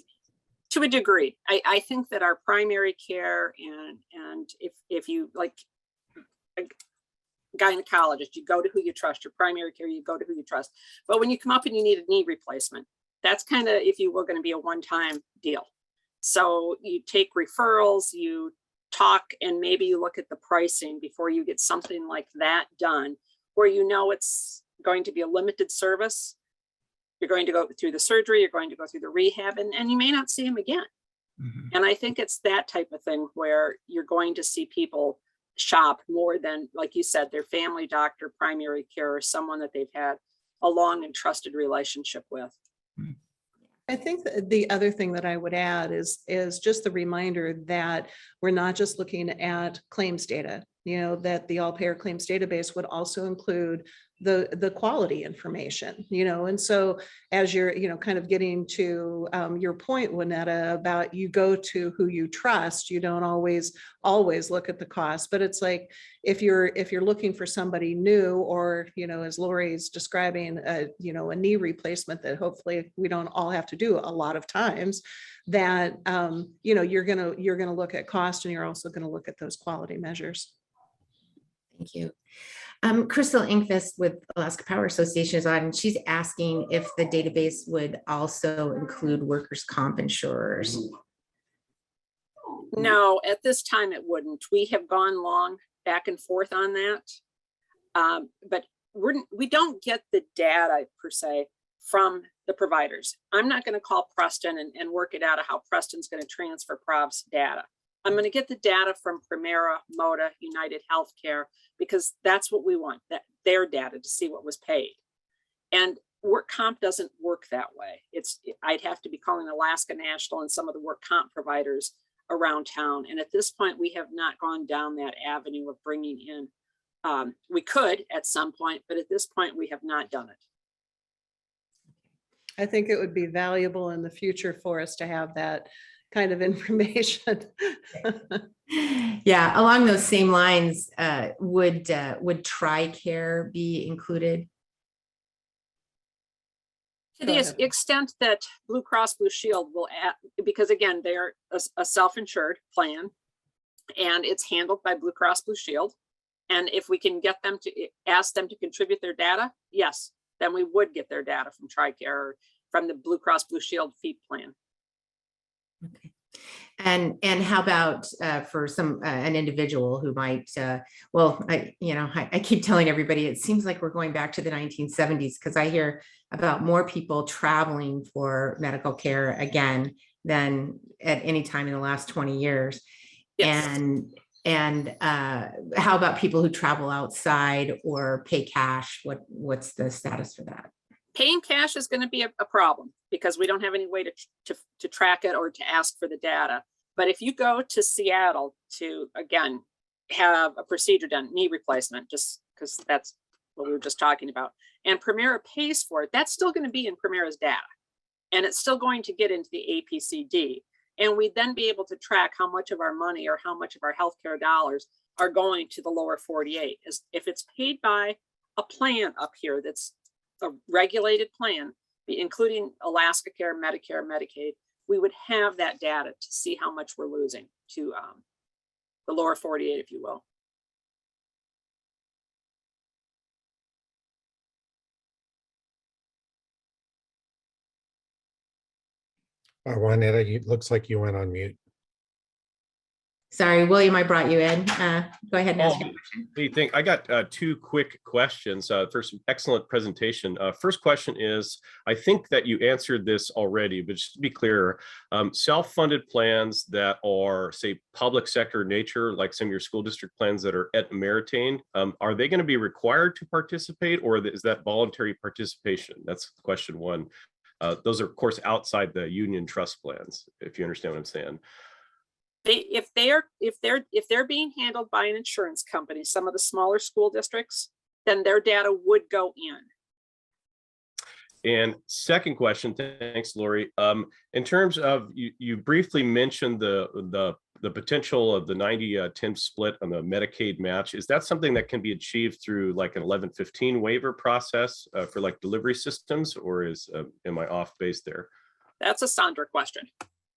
To a degree, I think that our primary care and if you like a gynecologist, you go to who you trust. Your primary care, you go to who you trust. But when you come up and you need a knee replacement, that's kind of, if you were going to be a one-time deal. So you take referrals, you talk, and maybe you look at the pricing before you get something like that done, where you know it's going to be a limited service. You're going to go through the surgery, you're going to go through the rehab, and you may not see him again. Mhm. And I think it's that type of thing where you're going to see people shop more than, like you said, their family doctor, primary care, or someone that they've had a long and trusted relationship with. I think that the other thing that I would add is just the reminder that we're not just looking at claims data, that the all-payer claims database would also include the quality information, and so as you're, kind of getting to your point, Winetta, about you go to who you trust, you don't always look at the cost, but it's like, if you're looking for somebody new, or, as Lori's describing, a knee replacement that hopefully we don't all have to do a lot of times, that, you're going to look at cost, and you're also going to look at those quality measures. Thank you. Crystal Inkvist with Alaska Power Association is on, and she's asking if the database would also include workers' comp insurers. No, at this time it wouldn't. We have gone long back and forth on that. But we don't get the data per se from the providers. I'm not going to call Preston and work it out of how Preston's going to transfer Prov's data. I'm going to get the data from Premera, Moda, United Healthcare, because that's what we want, their data to see what was paid. And work comp doesn't work that way. I'd have to be calling Alaska National and some of the work comp providers around town. And at this point, we have not gone down that avenue of bringing in. We could at some point, but at this point, we have not done it. I think it would be valuable in the future for us to have that kind of information. Yeah, along those same lines, would Tricare be included? To the extent that Blue Cross Blue Shield will add, because again, they're a self-insured plan, and it's handled by Blue Cross Blue Shield. And if we can get them to ask them to contribute their data, yes, then we would get their data from Tricare or from the Blue Cross Blue Shield fee plan. Okay. And how about for an individual who might, I keep telling everybody, it seems like we're going back to the 1970s, because I hear about more people traveling for medical care again than at any time in the last 20 years. Yes. And how about people who travel outside or pay cash? What's the status for that? Paying cash is going to be a problem because we don't have any way to track it or to ask for the data. But if you go to Seattle to, again, have a procedure done, knee replacement, just because that's what we were just talking about, and Premera pays for it, that's still going to be in Premera's data. And it's still going to get into the APCD. And we'd then be able to track how much of our money or how much of our healthcare dollars are going to the lower 48. If it's paid by a plan up here that's a regulated plan, including Alaska Care, Medicare, Medicaid, we would have that data to see how much we're losing to the lower 48, if you will. Juanetta, it looks like you went on mute. Sorry, William, I brought you in. Go ahead and ask your question. I got two quick questions. First, excellent presentation. First question is, I think that you answered this already, but just to be clear, self-funded plans that are, say, public sector nature, like some of your school district plans that are at Ameritain, are they going to be required to participate, or is that voluntary participation? That's question one. Those are, of course, outside the union trust plans, if you understand what I'm saying. If they're being handled by an insurance company, some of the smaller school districts, then their data would go And second question, thanks, Lori. In terms of, you briefly mentioned the potential of the 90-10 split on the Medicaid match. Is that something that can be achieved through like an 1115 waiver process for like delivery systems, or am I off base there? That's a Sandra question.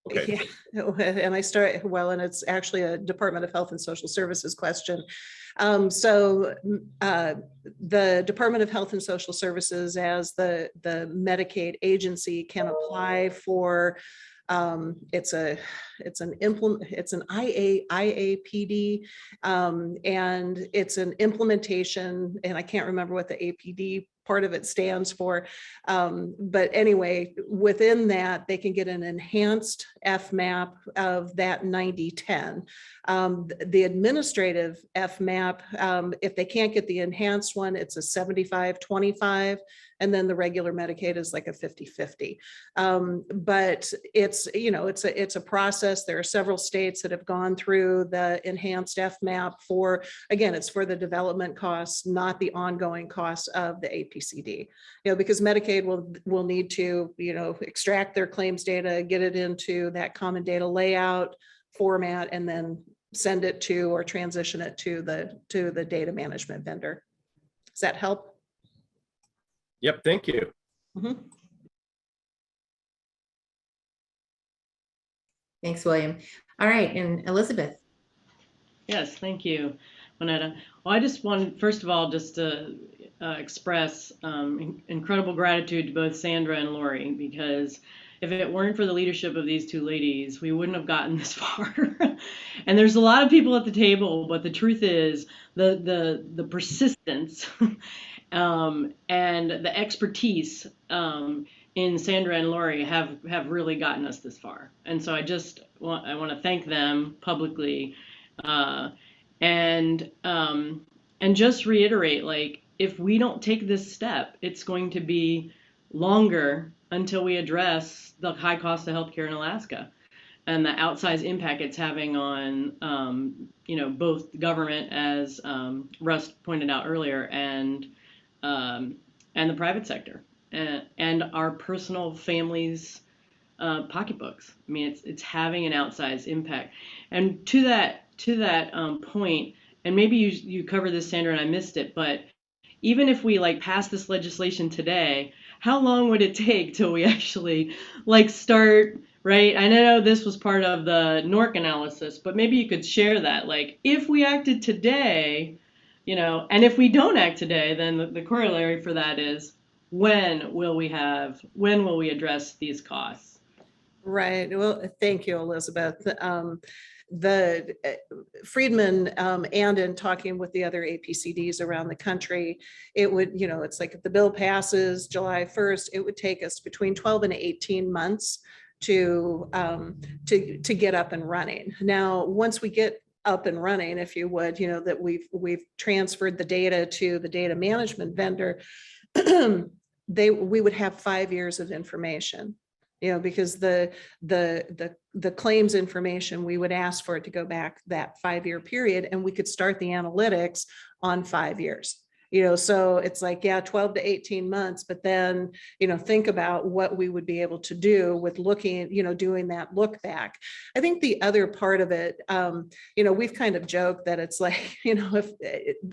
Okay. Yeah, and and it's actually a Department of Health and Social Services question. The Department of Health and Social Services, as the Medicaid agency, can apply for it's an IAPD, and it's an implementation, and I can't remember what the APD part of it stands for. But anyway, within that, they can get an enhanced FMAP of that 90-10. The administrative FMAP, if they can't get the enhanced one, it's a 75-25. And then the regular Medicaid is like a 50-50. But it's a process. There are several states that have gone through the enhanced FMAP for, again, it's for the development costs, not the ongoing costs of the APCD. Because Medicaid will need to, extract their claims data, get it into that common data layout format, and then send it to or transition it to the data management vendor. Does that help? Yep, thank you. Mm-hmm. Thanks, William. All right, and Elizabeth. Yes, thank you, Juanetta. Well, I just want, first of all, just to express incredible gratitude to both Sandra and Lori, because if it weren't for the leadership of these two ladies, we wouldn't have gotten this far. And there's a lot of people at the table, but the truth is the persistence and the expertise in Sandra and Lori have really gotten us this far. And so I want to thank them publicly, and just reiterate, like, if we don't take this step, it's going to be longer until we address the high cost of healthcare in Alaska and the outsized impact it's having on, both the government, as Russ pointed out earlier, and the private sector, and our personal families' pocketbooks. I mean, it's having an outsized impact. And to that point, and maybe you covered this, Sandra, and I missed it, but even if we pass this legislation today, how long would it take till we actually start, right? I know this was part of the NORC analysis, but maybe you could share that. If we acted today, and if we don't act today, then the corollary for that is, when will we address these costs? Right. Well, thank you, Elizabeth. The Friedman, and in talking with the other APCDs around the country, it would, it's like if the bill passes July 1st, it would take us between 12 and 18 months to get up and running. Now, once we get up and running, if you would, that we've transferred the data to the data management vendor, we would have 5 years of information. Because the claims information, we would ask for it to go back that 5-year period, and we could start the analytics on 5 years. So it's 12 to 18 months, but then, think about what we would be able to do with looking, doing that look back. I think the other part of it, we've kind of joked that it's if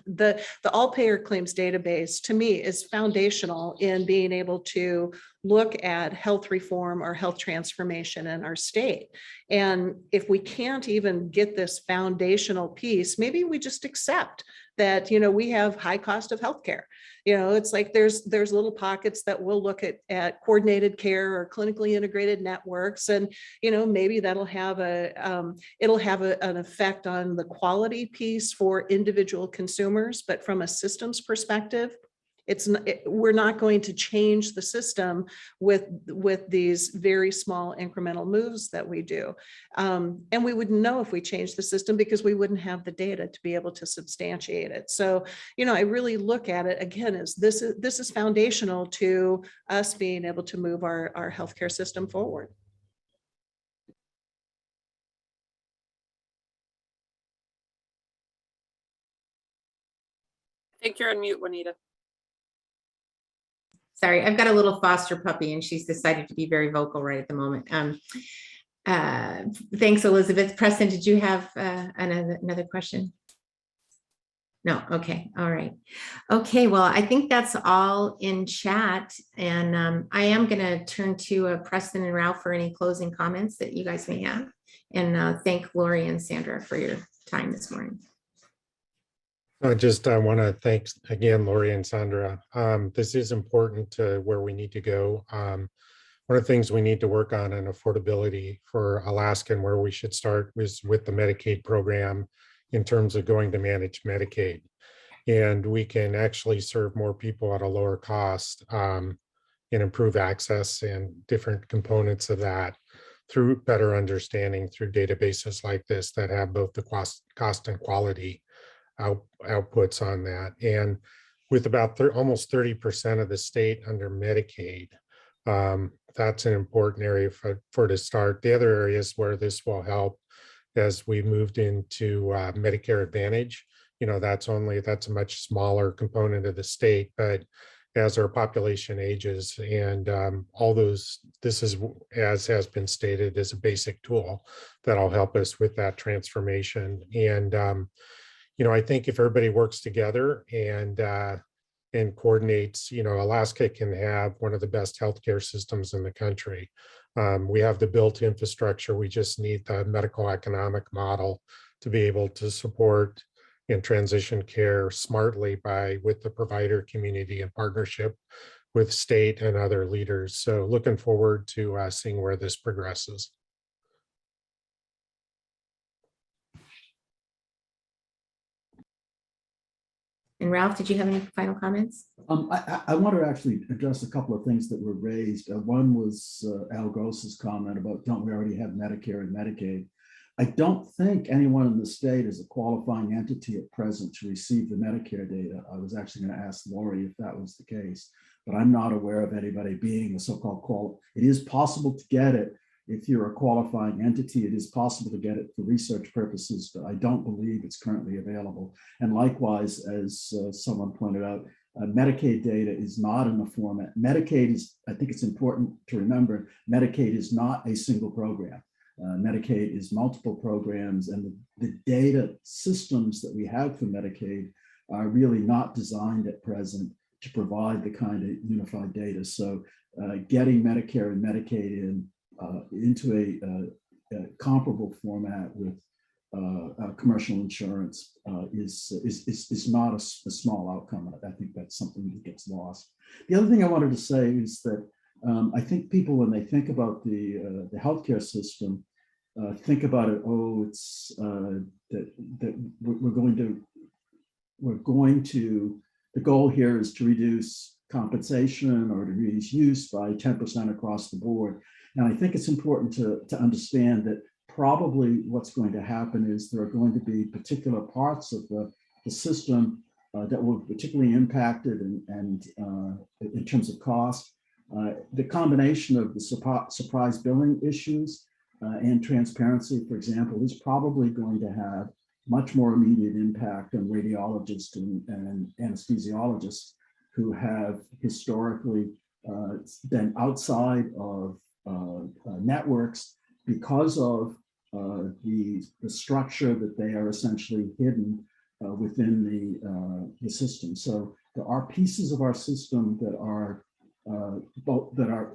the all payer claims database, to me, is foundational in being able to look at health reform or health transformation in our state. And if we can't even get this foundational piece, maybe we just accept that, we have high cost of healthcare. It's there's little pockets that we'll look at coordinated care or clinically integrated networks. And, maybe that'll have an effect on the quality piece for individual consumers. But from a systems perspective, we're not going to change the system with these very small incremental moves that we do. And we wouldn't know if we changed the system because we wouldn't have the data to be able to substantiate it. So, I really look at it again as this is foundational to us being able to move our healthcare system forward. I think you're on mute, Juanita. Sorry, I've got a little foster puppy and she's decided to be very vocal right at the moment. Thanks, Elizabeth. Preston, did you have another question? No, okay, all right. Okay, well, I think that's all in chat. And I am gonna turn to Preston and Ralph for any closing comments that you guys may have. And thank Lori and Sandra for your time this morning. I just want to thank again, Lori and Sandra. This is important to where we need to go. One of the things we need to work on in affordability for Alaska and where we should start is with the Medicaid program in terms of going to manage Medicaid. And we can actually serve more people at a lower cost and improve access and different components of that through better understanding through databases like this that have both the cost and quality outputs on that. And with about almost 30% of the state under Medicaid, that's an important area for to start. The other areas where this will help as we moved into Medicare Advantage, you know, that's a much smaller component of the state, but as our population ages and all those, this is, as has been stated, is a basic tool that'll help us with that transformation. And you know, I think if everybody works together and coordinates, you know, Alaska can have one of the best healthcare systems in the country. We have the built infrastructure. We just need the medical economic model to be able to support and transition care smartly with the provider community in partnership with state and other leaders. So looking forward to seeing where this progresses. And Ralph, did you have any final comments? I want to actually address a couple of things that were raised. One was Al Gross's comment about, don't we already have Medicare and Medicaid? I don't think anyone in the state is a qualifying entity at present to receive the Medicare data. I was actually going to ask Lori if that was the case, but I'm not aware of anybody being a so-called It is possible to get it if you're a qualifying entity. It is possible to get it for research purposes, but I don't believe it's currently available. And likewise, as someone pointed out, Medicaid data is not in the format. Medicaid is, I think it's important to remember, Medicaid is not a single program. Medicaid is multiple programs, and the data systems that we have for Medicaid are really not designed at present to provide the kind of unified data. So getting Medicare and Medicaid into a comparable format with commercial insurance is not a small outcome. I think that's something that gets lost. The other thing I wanted to say is that I think people, when they think about the healthcare system, think about it. Oh, it's that we're going to. The goal here is to reduce compensation or to reduce use by 10% across the board. And I think it's important to understand that probably what's going to happen is there are going to be particular parts of the system that will be particularly impacted and in terms of cost. The combination of the surprise billing issues and transparency, for example, is probably going to have much more immediate impact on radiologists and anesthesiologists who have historically been outside of networks because of the structure that they are essentially hidden within the system. So there are pieces of our system that are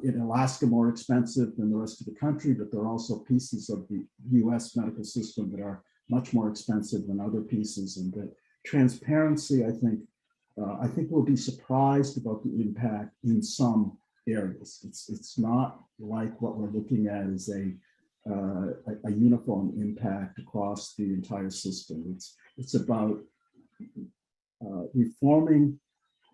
in Alaska more expensive than the rest of the country, but there are also pieces of the US medical system that are much more expensive than other pieces. And the transparency, I think we'll be surprised about the impact in some areas. It's not like what we're looking at is a uniform impact across the entire system. It's about reforming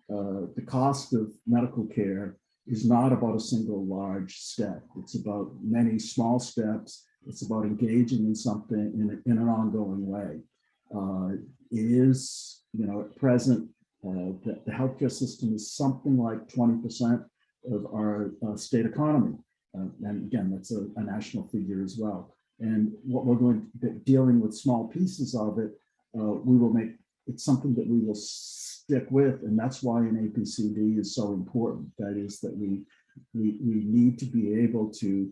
the cost of medical care is not about a single large step. It's about many small steps. It's about engaging in something in an ongoing way. It is, at present, the healthcare system is something like 20% of our state economy. And again, that's a national figure as well. And what we're going to be dealing with small pieces of it, we will make it something that we will stick with, and that's why an APCD is so important. That is that we need to be able to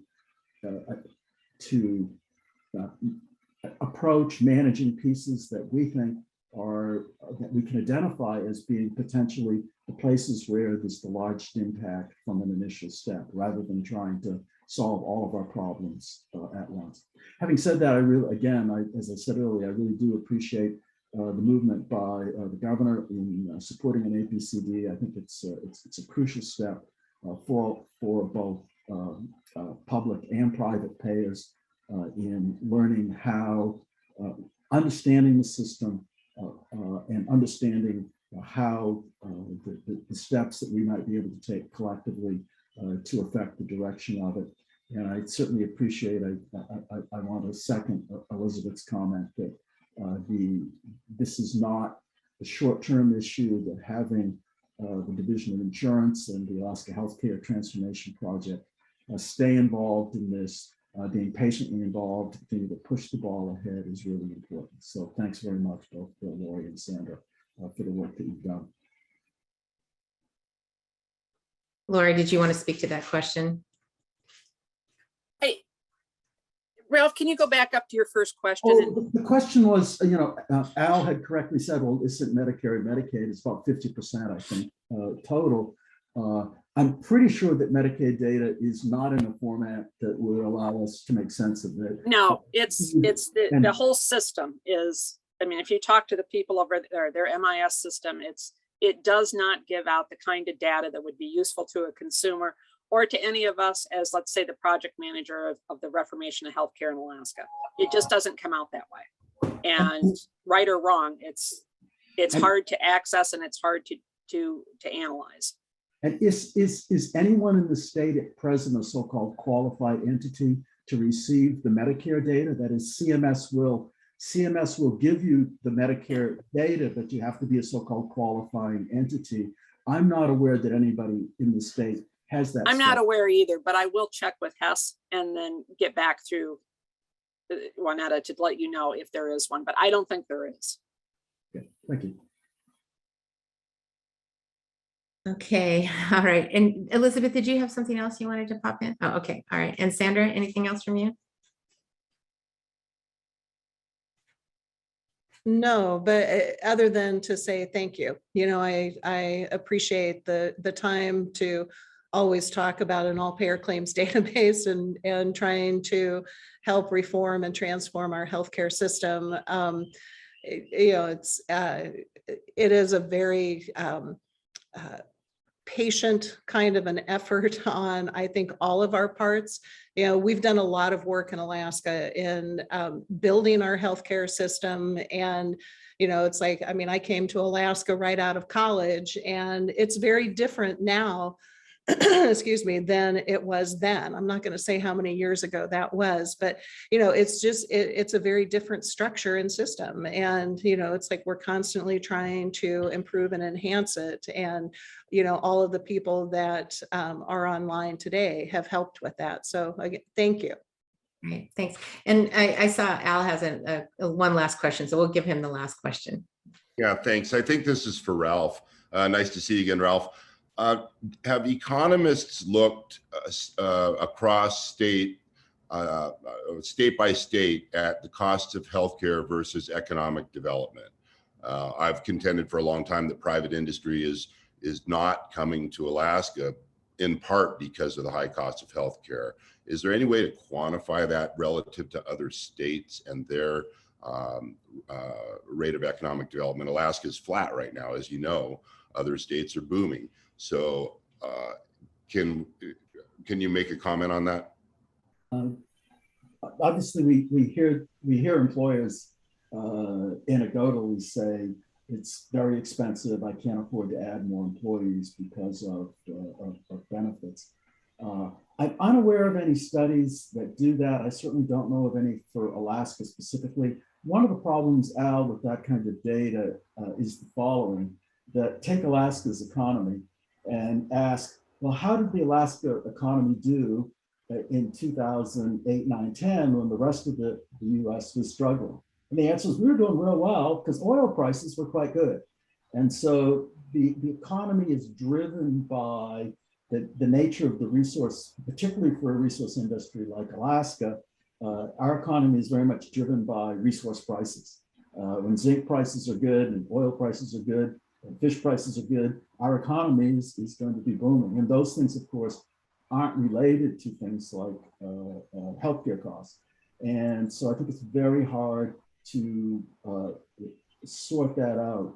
approach managing pieces that we think are, that we can identify as being potentially the places where there's the largest impact from an initial step, rather than trying to solve all of our problems at once. Having said that, I really, again, as I said earlier, I really do appreciate the movement by the governor in supporting an APCD. I think it's a crucial step for both public and private payers in learning how, understanding the system and understanding how the steps that we might be able to take collectively to affect the direction of it. And I certainly appreciate, I want to second Elizabeth's comment that this is not a short-term issue, that having the Division of Insurance and the Alaska Healthcare Transformation Project stay involved in this, being patiently involved, continue to push the ball ahead is really important. So thanks very much, both Lori and Sandra, for the work that you've done. Lori, did you want to speak to that question? Hey, Ralph, can you go back up to your first question? Oh, the question was, Al had correctly said, well, isn't Medicare and Medicaid? It's about 50%, I think, total. I'm pretty sure that Medicaid data is not in a format that would allow us to make sense of it. No, it's the whole system is, I mean, if you talk to the people over there, their MIS system, it does not give out the kind of data that would be useful to a consumer or to any of us as, let's say, the project manager of the reformation of healthcare in Alaska. It just doesn't come out that way. And right or wrong, it's hard to access and it's hard to analyze. And is anyone in the state at present a so-called qualified entity to receive the Medicare data? That is, CMS will give you the Medicare data, but you have to be a so-called qualifying entity. I'm not aware that anybody in the state has that. I'm not aware either, but I will check with Hess and then get back through Juanetta to let you know if there is one, but I don't think there is. Okay, thank you. Okay, all right. And Elizabeth, did you have something else you wanted to pop in? Oh, okay, all right. And Sandra, anything else from you? No, but other than to say thank you. I appreciate the time to always talk about an all-payer claims database and trying to help reform and transform our healthcare system. It is a very patient kind of an effort on, I think, all of our parts. We've done a lot of work in Alaska in building our healthcare system. And, it's like, I mean, I came to Alaska right out of college, and it's very different now, excuse me, than it was then. I'm not going to say how many years ago that was, but, it's just, it's a very different structure and system. And, it's like we're constantly trying to improve and enhance it. And, all of the people that are online today have helped with that. So again, thank you. All right, thanks. And I saw Al has a one last question, so we'll give him the last question. Yeah, thanks. I think this is for Ralph. Nice to see you again, Ralph. Have economists looked across state by state at the costs of healthcare versus economic development? I've contended for a long time that private industry is not coming to Alaska, in part because of the high cost of healthcare. Is there any way to quantify that relative to other states and their rate of economic development? Alaska is flat right now, as you know. Other states are booming. So can you make a comment on that? Obviously, we hear employers anecdotally say it's very expensive. I can't afford to add more employees because of benefits. I'm unaware of any studies that do that. I certainly don't know of any for Alaska specifically. One of the problems, Al, with that kind of data is the following: that take Alaska's economy and ask, well, how did the Alaska economy do in 2008, 9, 10 when the rest of the US was struggling? And the answer is we were doing real well because oil prices were quite good. And so the economy is driven by the nature of the resource, particularly for a resource industry like Alaska. Our economy is very much driven by resource prices. When zinc prices are good and oil prices are good and fish prices are good, our economy is going to be booming. And those things, of course, aren't related to things like healthcare costs. And so I think it's very hard to sort that out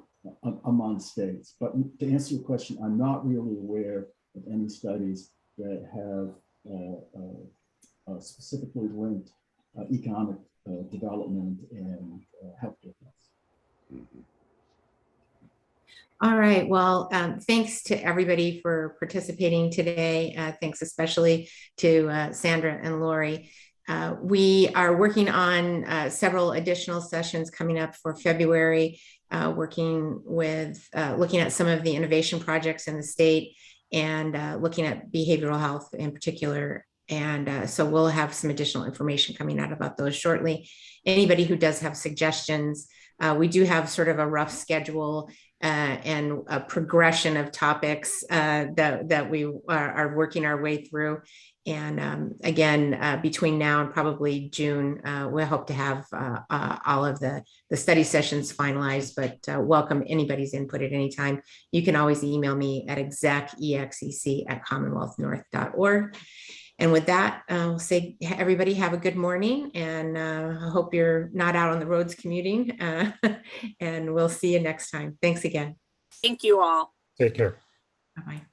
among states. But to answer your question, I'm not really aware of any studies that have specifically linked economic development and healthcare costs. Mhm. All right, well, thanks to everybody for participating today. Thanks especially to Sandra and Lori. We are working on several additional sessions coming up for February, working with, looking at some of the innovation projects in the state and looking at behavioral health in particular. And so we'll have some additional information coming out about those shortly. Anybody who does have suggestions, we do have sort of a rough schedule and a progression of topics that we are working our way through. And again, between now and probably June, we hope to have all of the study sessions finalized, but welcome anybody's input at any time. You can always email me at exec@commonwealthnorth.org. And with that, I'll say everybody have a good morning, and I hope you're not out on the roads commuting, and we'll see you next time. Thanks again. Thank you all. Take care. Bye-bye.